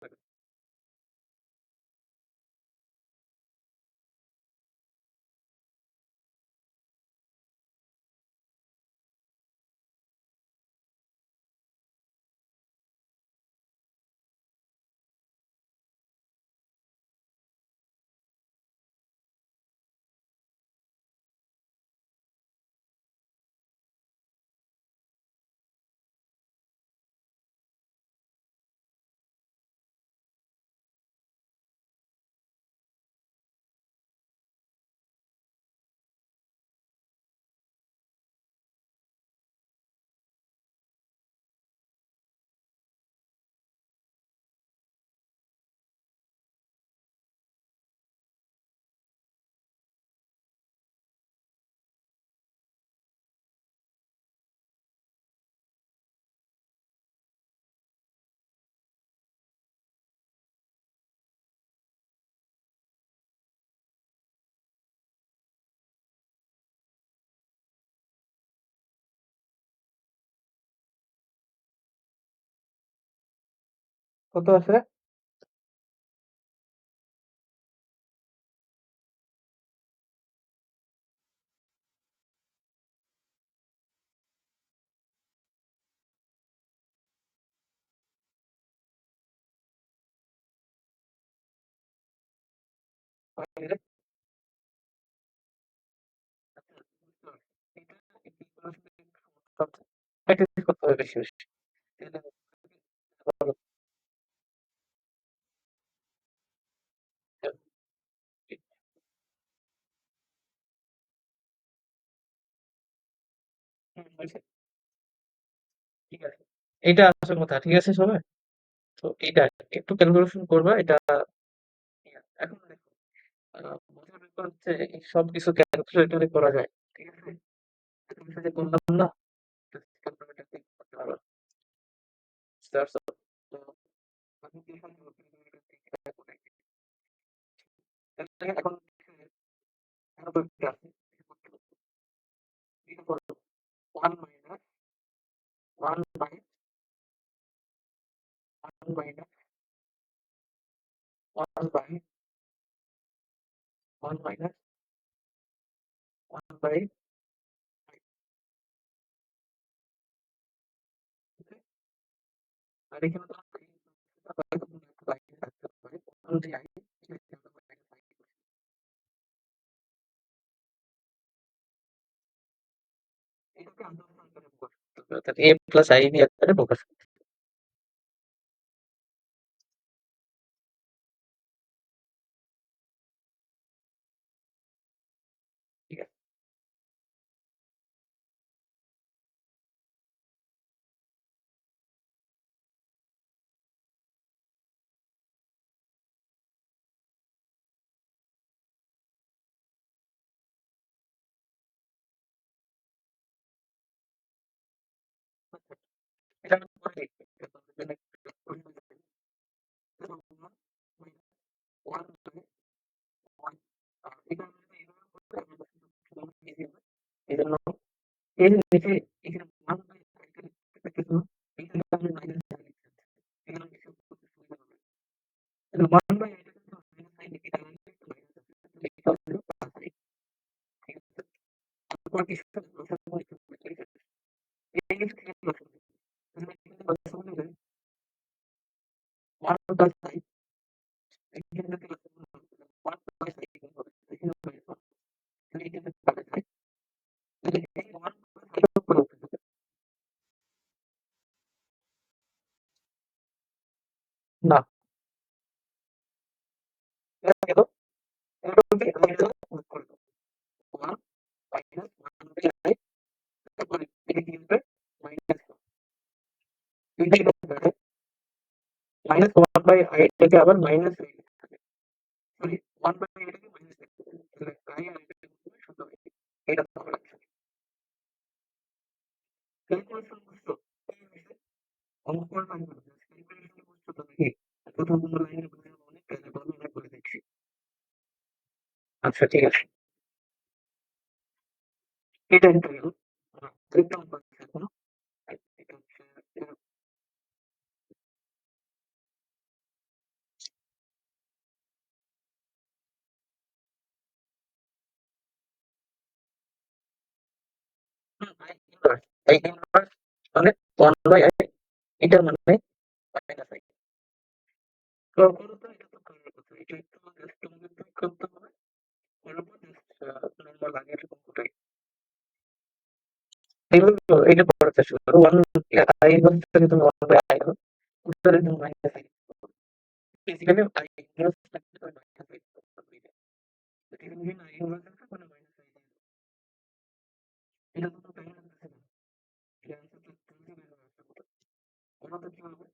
কত আছে? প্র্যাকটিস করতে হবে বেশি বেশি। ঠিক আছে, এটা আসল কথা। ঠিক আছে সবাই? তো এটা একটু ক্যালকুলেশন করবা। এটা এখন দেখো, মজার ব্যাপার হচ্ছে এই সবকিছু ক্যালকুলেটরে করা যায়। ঠিক আছে? এত কিছু যে করলাম না, ক্যালকুলেটর দিয়ে করতে পারবা। বুঝতে পারছো? তো আমি কি এখন ক্যালকুলেটর দিয়ে কিভাবে করি? তাহলে এখন আরো কয়েকটা আছে। এটা করো 1 minus 1 by 1 minus 1 by 1 minus 1 by, আর এখানে তো বাইরে থাকতে পারে। অনুযায়ী এটাকে আন্দোলন করে প্রকাশ করতে হবে। অর্থাৎ এ প্লাস আই বি আকারে প্রকাশ করতে হবে। ঠিক আছে? এটা আমি করে দেখি। এটা তোমাদের জন্য একটু কঠিন হয়ে যাবে। এটা 1 বাই 1, এটা আমরা যদি এভাবে করতে আমাদের কাছে সবচেয়ে ইজি হবে। এজন্য এর নিচে এখানে 1 বাই এটা লিখতেছি না। এখানে আমি মাইনাস সাইন লিখতে চাচ্ছি। এখানে হিসাব করতে সুবিধা হবে। তাহলে 1 বাই এটা কিন্তু মাইনাস সাইন লিখে তাহলে একটু মাইনাস আছে। তাহলে এটা হলো প্লাস আই। ঠিক আছে? তারপর কিছু লসাগু লিখতে হবে। ঠিক আছে? এই জিনিস থেকে লসাগু লিখতে হবে। তাহলে এখানে লসাগু নিলে 1 প্লাস আই, এখানে যদি লসাগু না হয়, 1 প্লাস আই হবে। এখানে মাইনাস 1। তাহলে এখানে প্লাস আই। তাহলে এই 1 প্লাস আই এর উপরে উঠে যাবে। না, এটা কেন? এটা হচ্ছে আমি এটা যোগ করে দেব। 1 মাইনাস 1 বাই আই, তারপরে এটা কি হবে? মাইনাস 1। এটা হবে মাইনাস 1 বাই আই এটাকে আবার মাইনাস হয়ে যাবে। সরি, 1 বাই আই এটাকে মাইনাস লিখতে হবে। তাহলে আই আর এটা হবে শুধু আই। এটা তো হবে না। ক্যালকুলেশন বুঝছো? কি হইছে? অঙ্ক করার টাইম হবে না। ক্যালকুলেশন বুঝছো তো নাকি? প্রথম লাইনের বুঝে অনেক কাজ আমি অনেক করে দেখছি। আচ্ছা ঠিক আছে। এটা একটা গেল। আরেকটা অঙ্ক আছে এখনো। এটা হচ্ছে আই ইনভার্স। আই ইনভার্স মানে 1 বাই আই, এটার মানে মাইনাস আই। তো করো তো, এটা তো করার কথা। এটা একটু জাস্ট তোমাদের ঠিক করতে হবে। করার পর জাস্ট নরমাল আগের অঙ্কটাই। এইভাবে এটা করার চেষ্টা করো। 1 আই ইনভার্স থেকে তুমি 1 বাই আই করো। উত্তরে তুমি minus I. Basically I inverse থাকলে তুমি মাইনাস আই করতে হবে। এটা যদি আই ইনভার্স থাকে মানে মাইনাস আই। এটা তো টাইম লাগতেছে না। এটা অ্যান্সার তো তুমি বের করে আসতে পারো। ওটা তো কি হবে?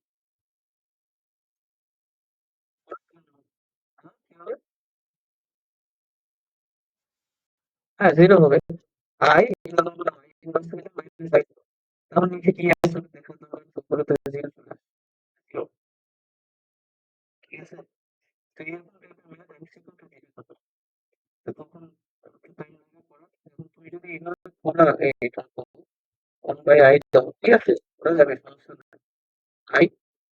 হ্যাঁ, কি হবে? হ্যাঁ, 0 হবে। আই এগুলো তো আই ইনভার্স থেকে মাইনাস আই। তাহলে নিচে কি আসবে দেখো তো, উপরে তো 0 চলে আসলো। ঠিক আছে? তো এরকম টাইপের ম্যাথ এমসিকিউ তে দিয়ে দিতে পারে। তো তখন একটু টাইম লাগবে পড়ার। এখন তুমি যদি এভাবে পড়া এটা 1 বাই আই দাও, ঠিক আছে? ওরা যাবে সমস্যা নাই। আই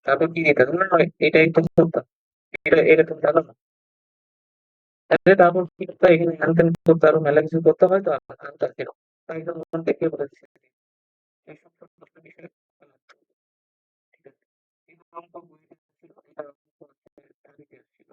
তারপর কি দিতে হবে? না, এটা একটু করতাম। এটা তুমি জানো না? আরে তারপর কি করতে হয়? এখানে হ্যান ত্যান করতে আরো মেলা কিছু করতে হয় তো আনসার ছিল। তাই জন্য ওখান থেকে বলে দিচ্ছি। এইসব ছোট ছোট বিষয় ঠিক আছে। এই অঙ্ক বইতে ছিল, এটা অঙ্ক হচ্ছে তারিখে ছিল।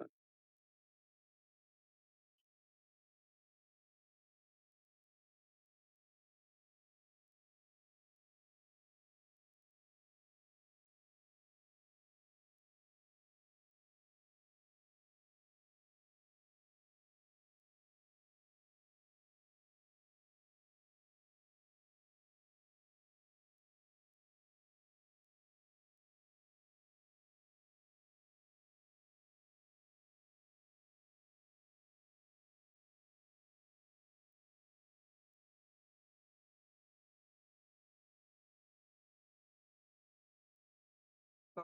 তো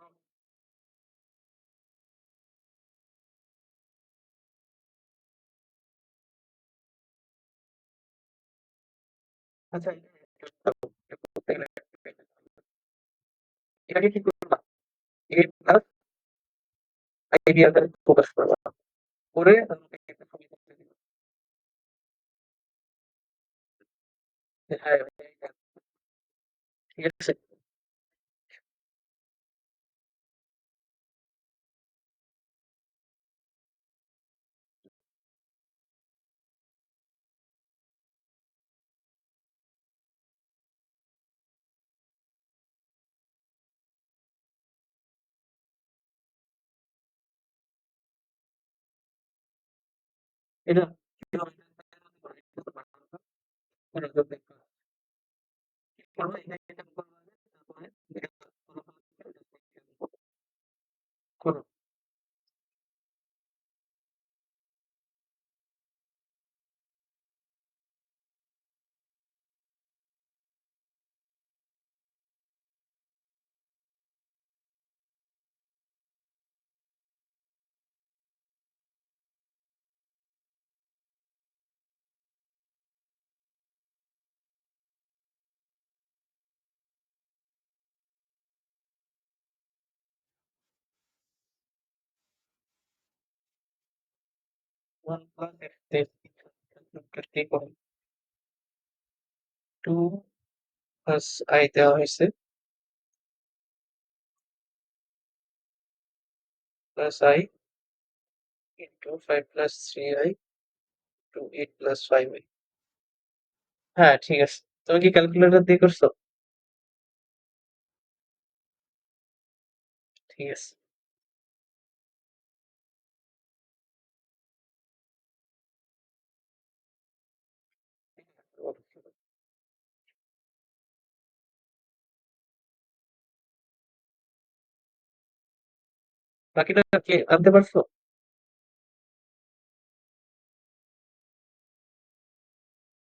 আচ্ছা, এটা করতে গেলে এটাকে কি করবা? এ প্লাস আইডি আকারে প্রকাশ করবা। করে আমাকে একটা ছবি করতে দিবা। হ্যাঁ, হ্যাঁ, ঠিক আছে। এটা কিভাবে করবো? এটা করবো আগে, তারপরে এটা করো। ওয়ান প্লাস এক্স করো। টু প্লাস আই দেওয়া হয়েছে, plus i into five plus three i two eight plus five i. হ্যাঁ, ঠিক আছে। তুমি কি ক্যালকুলেটর দিয়ে করছো? ঠিক আছে। বাকিটা কি আনতে পারছো?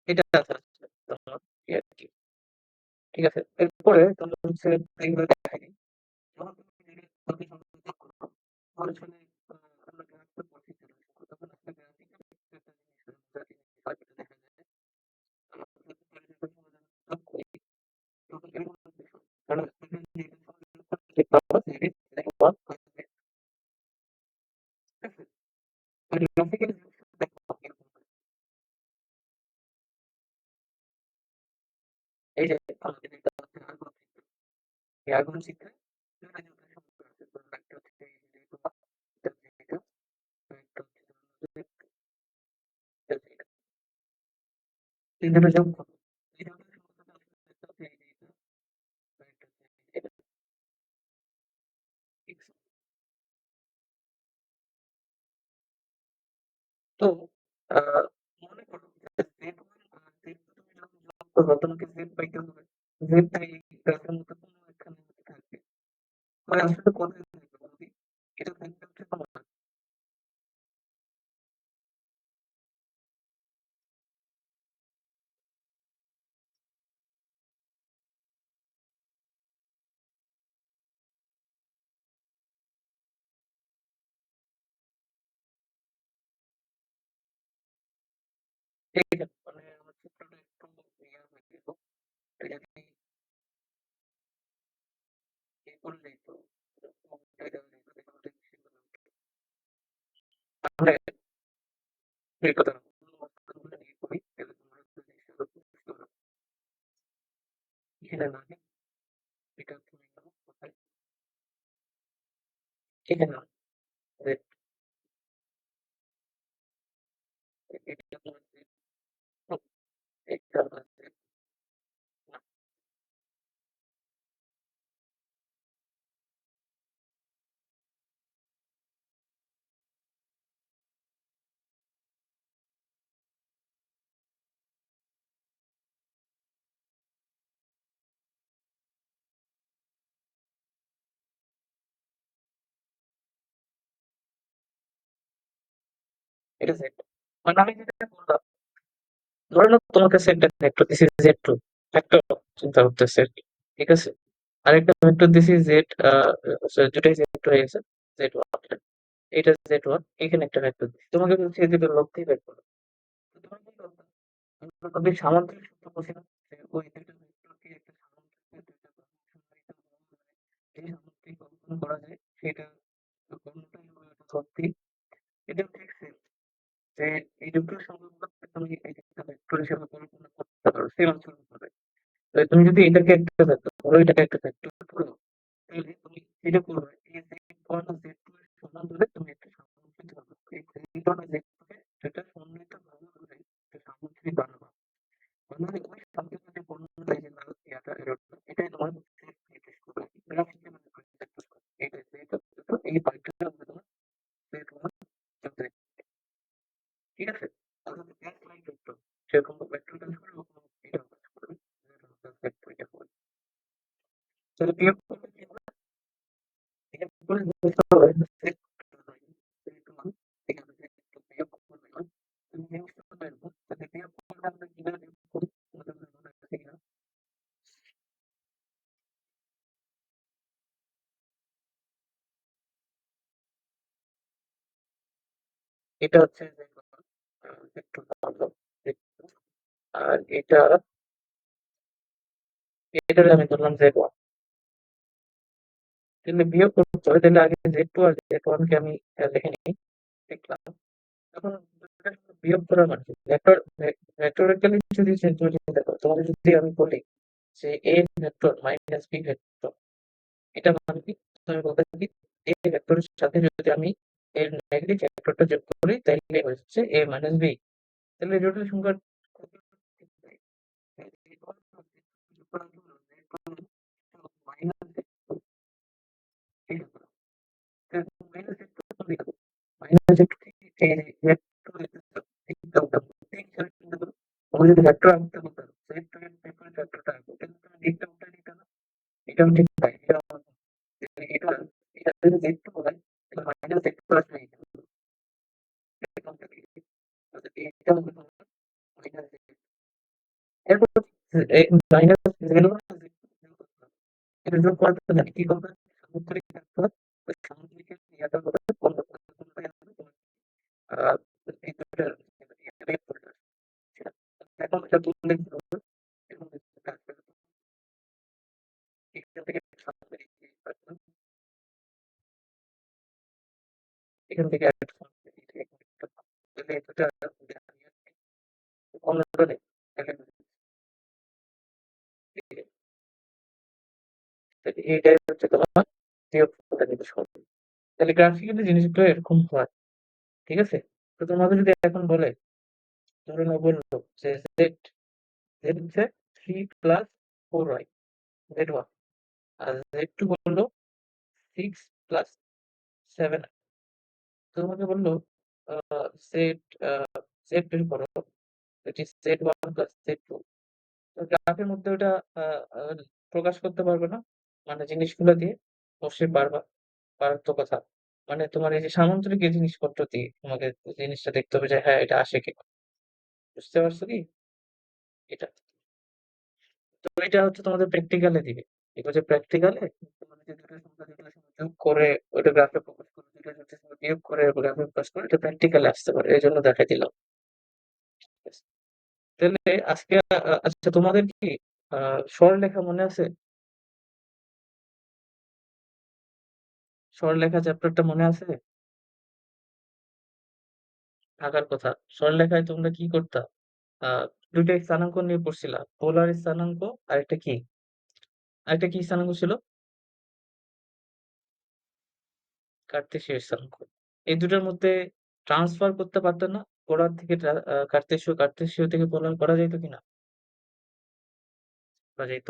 এটা আচ্ছা, আচ্ছা, তোমার কি আর কি। ঠিক আছে। এরপরে তোমার হচ্ছে এইগুলো দেখাই। যখন তুমি নিজের চোখের সামনে দেখো, তোমার আসলে আমরা গ্রাফটা পড়ছি ছিল। তখন আসলে গ্রাফিক্যাল একটা জিনিস যা জিনিস হয়তো দেখা যায়। আমরা যখন পরিচিত সমাধান করি, তখন এরকম কিছু। কারণ তুমি যেটা সমাধান করতে পারো, সেটা দেখো, ঠিক আছে? আর গ্রাফিক্যাল জিনিসটা দেখো এরকম। এই যে আমাদের এটা হচ্ছে আগুন চিত্র। এই আগুন চিত্রে ২ টা যুগের সম্পর্ক আছে। ধরুন একটা হচ্ছে এই যে এটা, এটা হচ্ছে এটা, আরেকটা হচ্ছে ধরুন যে এটা হচ্ছে এটা। ৩ জনের যোগ কত? এই দুটোর সম্পর্কটা আসলে একটা হচ্ছে এই যে এটা, আরেকটা হচ্ছে এটা। ঠিক আছে? তো আ মনে করো যে Z1 আর Z2 তুমি যখন যোগ করবা তোমাকে Z পাইতে হবে। Z টা এই গ্রাফের মধ্যে কোনো একখানের মধ্যে থাকবে। মানে আসলে কোথায় থাকবে বলদি? এটা থাকবে হচ্ছে তোমার এইখানে। মানে আমার চিত্রটা একটু ইয়ে হয়ে গেল। এটা যদি ইয়ে করলেই তো আমরা এই কথা নিয়ে করি তাহলে তোমরা এখানে মানে এটা তুমি কোথায় এখানে না, এটা তোমার এটা এটা সেট মানে আমি যেটা বললাম, ধরে নাও তোমার কাছে একটা vector this is z two vector চিন্তা করতেছে আর কি, ঠিক আছে, আরেকটা ভেক্টর দিস ইজ জেড, দুটাই জেড টু হয়ে গেছে, জেড ওয়ান, এটা জেড ওয়ান, এখানে একটা ভেক্টর দিচ্ছি, তোমাকে বলছি এই দুটো লব্ধি বের করো। তো তোমার কি করতে হবে? আমরা কবে সামান্তরিক সূত্র বলছি না, যে ওই দুইটা ভেক্টরকে একটা সামান্তরিক দুইটা প্রদর্শনকারী যে সামান্তরিক অঙ্কন করা যায় সেটা কোনটাই হলো একটা সত্যি, এটা ঠিক সেম, যে এই দুটো সম্পর্ককে তুমি এই একটা ভেক্টর হিসেবে কল্পনা করতে পারো সেম আচরণ করবে। তো তুমি যদি এটাকে একটা ভেক্টর ধরো, এটাকে একটা ভেক্টর ধরো, তাহলে তুমি যেটা করবে এই z ওয়ান আর z টু এর সমান ধরে তুমি একটা সামান্তরিক বানাবে, এই z ওয়ান আর z টু কে দুটা সমন্বিত ভাবে ধরে একটা সামান্তরিক বানাবা, বানালে ওই সামান্তরিক যে বর্ণনা এই যে লাল ইয়াটা এরকম এটাই তোমার সেট নির্দেশ করবে, গ্রাফ হিসেবে দেখতে পাবে এটা যেটা এই পার্টটা হবে তোমার z ওয়ান যোগ z, ঠিক আছে? তাহলে গ্যাস লাইন ভেক্টর সেরকম ভেক্টর কাজ করে ওরকম এটাও কাজ করবে, ভেক্টর এটা হবে, তাহলে বিয়োগ করলে কি হবে? বিয়োগ করলে যেটা হবে সেট সেট ওয়ান এখান থেকে একটু বিয়োগ করবে না, তুমি জিনিসটা বের করো, তাহলে বিয়োগ করলে আমরা কিভাবে বিয়োগ করি তোমাদের মনে আছে কিনা? এটা হচ্ছে যে একটু ভালো, আর এটার আমি ধরলাম জেড ওয়ান, তাহলে বিয়োগ করতে হবে, তাহলে আগে জেড টু আর জেড ওয়ান কে আমি লিখে নিই, লিখলাম, এখন বিয়োগ করার মানে ভেক্টর ভেক্টরিক্যালি যদি যদি দেখো, তোমাদের যদি আমি বলি যে a vector minus b vector, এটা মানে কি, আমি বলতে পারি এ ভেক্টরের সাথে যদি আমি এর নেগেটিভ ভেক্টরটা যোগ করি তাহলে হচ্ছে এ মাইনাস বি, তাহলে জটিল সংখ্যার মাইনাস তুমি যদি ভেক্টর আনতে বলতে ভেক্টরটা আনবো তাহলে তুমি দিকটা উল্টে দিতে না, এটাও ঠিক তাই, এটা এটা যদি z2 হয় তাহলে মাইনাস z2 আসবে এটা হবে তোমার মাইনাস এরপর মাইনাস জিরো এটা যোগ করতে জানি কি করবে, সামুদ্রিক ভেক্টর ওই সামুদ্রিকের ইয়াটা হবে কোনটা কোনটা হবে আর এই দুটো বের করতে হবে। এখন এটা তুললে কি হবে, এখন এখান থেকে সামুদ্রিক এখান থেকে তাহলে এটা অন্যটা নেই, তাহলে এইটাই হচ্ছে তোমার বিয়োগ নির্দেশ করবে, তাহলে গ্রাফিক্যালি জিনিসগুলো এরকম হয়, ঠিক আছে? তো তোমাকে যদি এখন বলে, ধরে নাও বললো যে জেড জেড হচ্ছে 3 + 4y জেড ওয়ান, আর জেড টু বললো 6 + 7, তোমাকে বললো জেড জেড বের করো, এটি z one plus z two, গ্রাফের মধ্যে ওটা আহ, আহ, প্রকাশ করতে পারবে না, মানে জিনিসগুলো দিয়ে অবশ্যই পারবা, পারার তো কথা, মানে তোমার এই যে সামান্তরিক এই জিনিসপত্র দিয়ে তোমাকে জিনিসটা দেখতে হবে যে হ্যাঁ এটা আসে কিনা, বুঝতে পারছো কি? এটা তো এটা হচ্ছে তোমাদের প্র্যাকটিক্যালে দিবে, এবার যে প্র্যাকটিক্যালে তোমার যে দুটো সংখ্যা দুটো সংখ্যা যোগ করে ওটা গ্রাফে প্রকাশ করে, দুটো দুটো সংখ্যা বিয়োগ করে গ্রাফে প্রকাশ করে, এটা প্র্যাকটিক্যালে আসতে পারে, এই জন্য দেখাই দিলাম। তাহলে আজকে আচ্ছা তোমাদের কি সরলরেখা মনে আছে? সরলরেখা চ্যাপ্টারটা মনে আছে? থাকার কথা। সরলরেখায় তোমরা কি করতা? আ ২ টা স্থানাঙ্ক নিয়ে পড়ছিলা। পোলার স্থানাঙ্ক আরেকটা কি? আরেকটা কি স্থানাঙ্ক ছিল? কার্তেশীয় স্থানাঙ্ক। এই ২ টার মধ্যে ট্রান্সফার করতে পারত না? পোলার থেকে কার্তেশীয়, কার্তেশীয় থেকে পোলার করা যাইত কিনা? করা যাইত।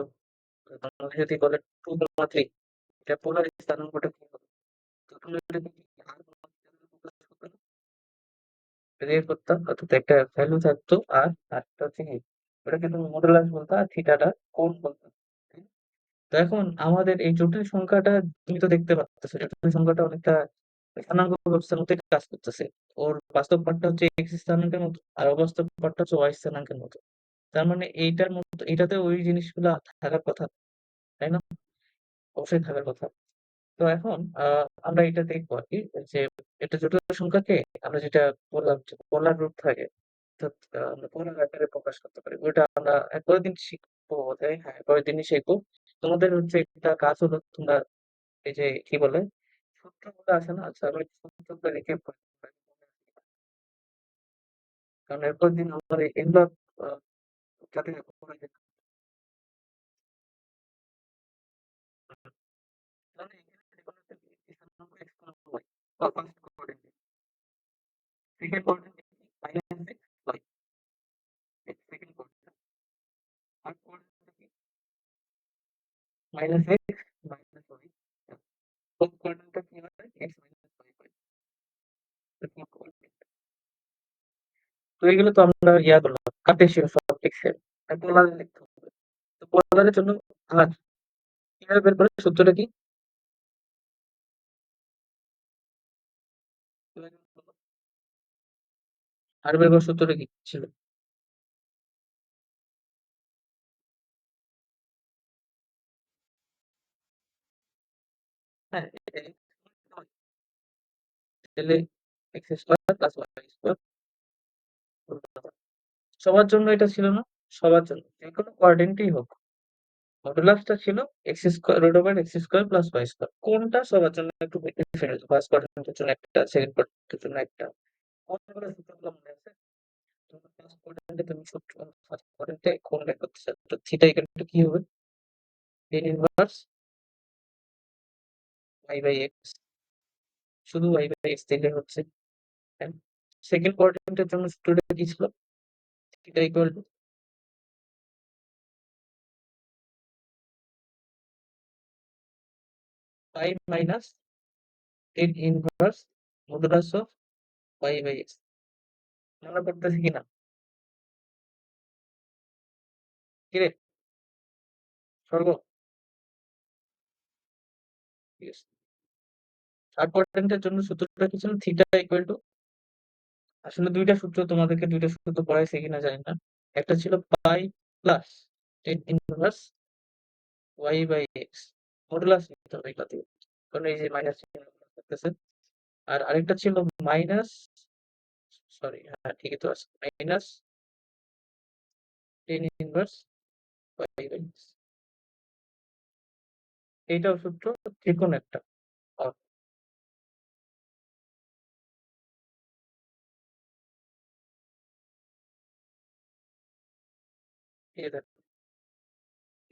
তোমাকে যদি বলে 2 কমা 3 এটা পোলার স্থানাঙ্কটা কি হবে? তখন এটাকে কি আর প্রকাশ করতে না? বের করতাম অর্থাৎ একটা ভ্যালু থাকতো আর আরেকটা হচ্ছে কি ওটাকে তুমি মডুলাস বলতা আর থিটাটা কোণ বলতা। তো এখন আমাদের এই জটিল সংখ্যাটা তুমি তো দেখতে পাচ্ছ জটিল সংখ্যাটা অনেকটা স্থানাঙ্ক ব্যবস্থার মধ্যে কাজ করতেছে। ওর বাস্তব পার্টটা হচ্ছে এক্স স্থানাঙ্কের মতো আর অবাস্তব পার্টটা হচ্ছে ওয়াই স্থানাঙ্কের মতো। তার মানে এইটার মতো এটাতে ওই জিনিসগুলা থাকার কথা, তাই না? অবশ্যই থাকার কথা। তো এখন আমরা এটা দেখবো আরকি যে একটা জটিল সংখ্যাকে আমরা যেটা বললাম যে পোলার রূপ থাকে অর্থাৎ আমরা পোলার আকারে প্রকাশ করতে পারি। ওইটা আমরা পরের দিন শিখবো বোধহয়। হ্যাঁ, পরের দিনই শিখবো। তোমাদের হচ্ছে একটা কাজ হলো তোমরা এই যে কি বলে সূত্রগুলো আছে না? আচ্ছা আমি সূত্রগুলো লিখে কারণ এরপরের দিন আমার এগুলা আ যাতে পড়ে যেতে তাহলে এখানে যেকোনো একটা স্থানাঙ্ক x y বা ফার্স্ট কোঅর্ডিনেট সেকেন্ড কোঅর্ডিনেট কি -x y second coordinate third coordinate কি -x -y ফোর্থ কোঅর্ডিনেটটা কি হয় x y হয় ফোর্থ কোঅর্ডিনেট। তো এগুলো তো আমরা ইয়া করলাম কার্টেসিয়ান সব লিখছে পোলারে লিখতে হবে। তো পোলারের জন্য আর কিভাবে বের করে সূত্রটা কি? আর বের করার সূত্রটা কি ছিল? হ্যাঁ, এটাই তাহলে x square plus y square সবার জন্য এটা ছিল না? সবার জন্য। যেকোনো কোয়াড্রেন্টেই হোক। মডুলাসটা ছিল x square root over x square plus y square. কোনটা সবার জন্য একটু ডিফারেন্ট। ফার্স্ট কোয়াড্রেন্টের জন্য একটা, সেকেন্ড কোয়াড্রেন্টের জন্য একটা। কোনগুলো সূত্রগুলো মনে আছে? তোমার ফার্স্ট কোয়াড্রেন্টে তুমি সূত্র ফার্স্ট কোয়াড্রেন্টে কোণ বের করতেছে। তো থিটা ইকুয়াল টু কি হবে? tan inverse y by x শুধু y বাই x দিলে হচ্ছে। সেকেন্ড কোয়াড্রেন্টের জন্য সূত্রটা কি ছিল? Theta equal to pi minus tan inverse modulus of y by x মনে পড়তেছে কিনা? কিরে স্বর্গ ঠিক আছে। থার্ড কোয়াড্রেন্টের জন্য সূত্রটা কি ছিল? থিটা ইকুয়াল টু আসলে ২ টা সূত্র তোমাদেরকে ২ টা সূত্র পড়াইছে কিনা জানি না। একটা ছিল pi plus tan inverse y by x modulus নিতে হবে এটাতে। কারণ এই যে মাইনাস চিহ্ন থাকতেছে। আর আরেকটা ছিল মাইনাস সরি হ্যাঁ ঠিকই তো আছে। Minus tan inverse y by x এইটাও সূত্র যেকোনো একটা। আর এই দেখো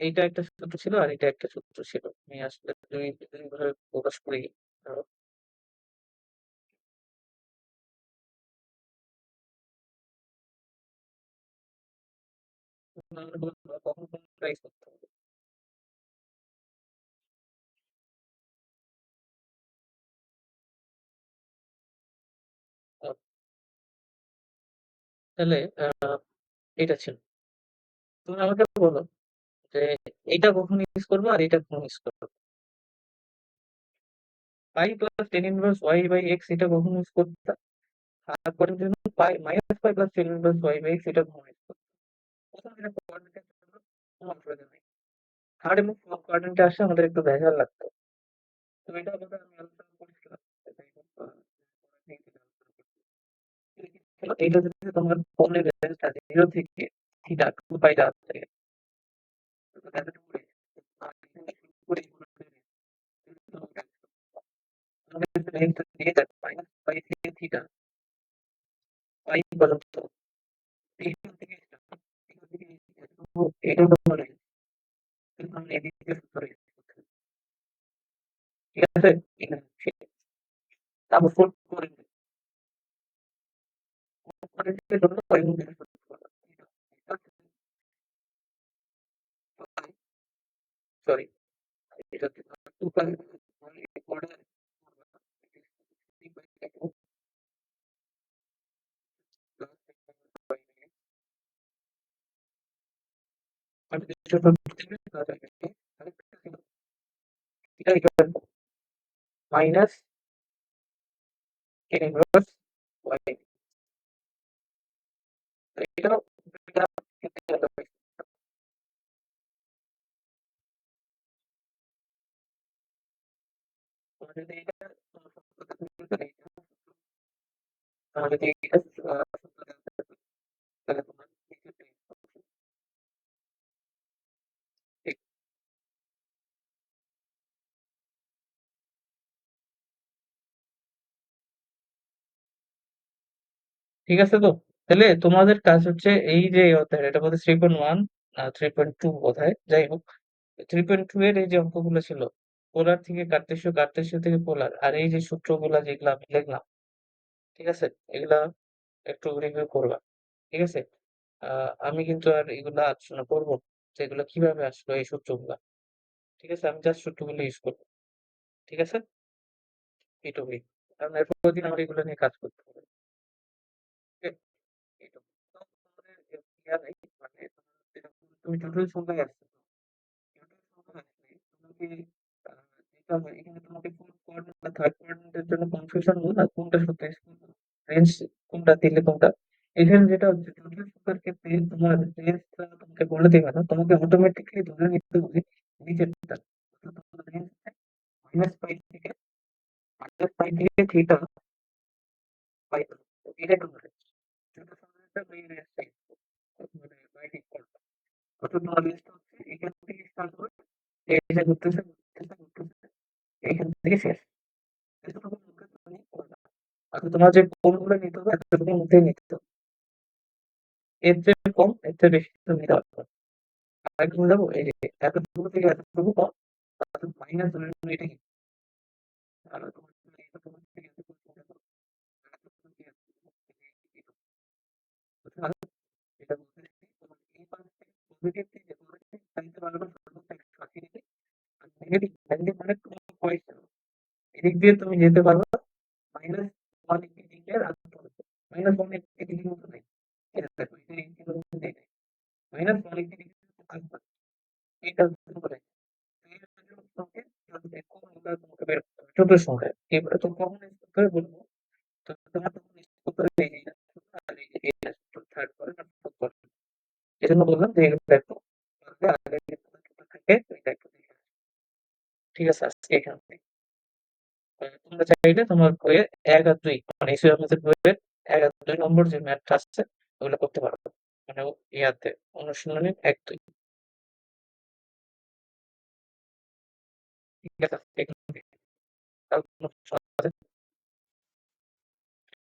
এইটা একটা সূত্র ছিল আর এটা একটা সূত্র ছিল। আমি আসলে ২ ভাবে প্রকাশ করি। ধরো কখন কোন প্রাইস করতে হবে। তাহলে এটা ছিল। তুমি আমাকে বলো যে এইটা কখন ইউজ করবো আর এটা কখন ইউজ করবো? Pi plus tan inverse y by x এটা কখন ইউজ করতে? তারপরে জন্য pi minus pi plus tan inverse y by x এটা কখন ইউজ করতে? প্রথম এটা কোঅর্ডিনেটের জন্য কোনো অসুবিধা নেই। থার্ড এবং ফোর্থ কোয়াড্রেন্টে আসলে আমাদের একটু ভেজাল লাগতো। তো এটা বোধহয় আমি আলোচনা করেছিলাম। যাই হোক, এইটা যদি তোমার ফোনের রেঞ্জটা 0 থেকে থিটা 2 পাই যাচ্ছে এতটুকু রেঞ্জটা দিয়ে যাবে মাইনাস পাই থেকে থিটা 5 পর্যন্ত। এখান থেকে এখান থেকে এতটুকু এটাও তোমার কিন্তু আমরা এদিক দিয়ে শুরু করি। ঠিক আছে? এখানে তারপর ফোল্ড করে করে জন্য এবং সরি এটা 2 pi order minus tan inverse y এটা যদি এটা যদি এটা তাহলে তোমার ঠিক ঠিক আছে তো? তাহলে তোমাদের কাজ হচ্ছে এই যে অধ্যায় এটা বোধহয় 3.1 3.2 বোধহয় যাই হোক 3.2 এর এই যে অঙ্কগুলো ছিল পোলার থেকে কার্টেসীয় কার্টেসীয় থেকে পোলার আর এই যে সূত্রগুলা যেগুলা আমি লিখলাম ঠিক আছে এগুলা একটু রিভিউ করবা ঠিক আছে আমি কিন্তু আর এগুলা আলোচনা করবো না, যে এগুলো কিভাবে আসলো এই সূত্রগুলা ঠিক আছে আমি জাস্ট সূত্রগুলো ইউজ করবো ঠিক আছে এইটুকুই কারণ এরপর দিন আমার এগুলো নিয়ে কাজ করতে হবে ঠিক আছে? এইটুকু তো তোমাদের ইয়া নেই মানে তুমি টোটাল সংখ্যায় আসছো টোটাল সংখ্যা আসলে তোমাকে যেটা হয় এখানে তোমাকে ফোর্থ কোয়াড্রেন্ট বা থার্ড কোয়াড্রেন্টের জন্য কনফিউশন হলো না কোনটা সত্যি রেঞ্জ কোনটা দিলে কোনটা এখানে যেটা হচ্ছে টোটাল সংখ্যার ক্ষেত্রে তোমার রেঞ্জটা তোমাকে বলে দেবে না তোমাকে অটোমেটিকলি ধরে নিতে হবে নিচেরটা অর্থাৎ তোমার রেঞ্জ -5 থেকে -5 থেকে থিটা পাই এটা তোমার রেঞ্জ ছোট সংখ্যাটা এই রেঞ্জটাই মানে বাই ডিফল্ট অর্থাৎ তোমার রেঞ্জটা হচ্ছে এখান থেকে স্টার্ট করে এই যে ঘুরতেছে ঘুরতেছে ঘুরতেছে এইখান থেকে শেষ এতটুকুর মধ্যে তুমি করবা আচ্ছা তোমার যে কোনগুলো নিতে হবে এতটুকুর মধ্যেই নিতে হবে এর চেয়ে কম এর চেয়ে বেশি তুমি নিতে পারবে না। আরেকটু যাবো এই যে এতটুকু থেকে এতটুকু কম অর্থাৎ মাইনাস ধরে নিলাম এটা কি আর তোমার এতটুকু থেকে এতটুকু চিন্তা করো এতটুকু থেকে এতটুকু থেকে এটুকু বুঝতে পারছো? যেটা বলতেছি তোমার এই পাশ থেকে পজিটিভ থেকে পজিটিভ চাইতে পারবে সর্বোচ্চ 180 ডিগ্রি আর নেগেটিভ নেগেটিভ মানে তোমার পয়েন্ট এদিক দিয়ে তুমি যেতে পারবে মাইনাস 180 ডিগ্রি আর মাইনাস 180 ডিগ্রি মতো নাই এটা দেখো এটা এইগুলোর মধ্যে দেয় নাই মাইনাস 180 ডিগ্রি থাকবে এটা হতে পারে এই জন্য তোমাকে কোনগুলো তোমাকে বের করতে হবে ছোট সংখ্যায় এবারে তো কখন ইউজ করতে হবে বলবো তো তোমার তখন ইউজ করতে হবে এই যে আর এই যে এটা থার্ড পার্ট আর ফোর্থ পার্ট এজন্য বললাম যে এগুলো একটু আগে থাকে এটা একটু দেখে আসো। ঠিক আছে আজকে এখান থেকে তোমরা চাইলে তোমার বইয়ে ১ আর ২ মানে ইসি আমাদের বইয়ের ১ আর ২ নম্বর যে ম্যাথটা আছে ওগুলো করতে পারো মানে ইয়াতে অনুশীলনী ১-২ ঠিক আছে এখান থেকে আর কোনো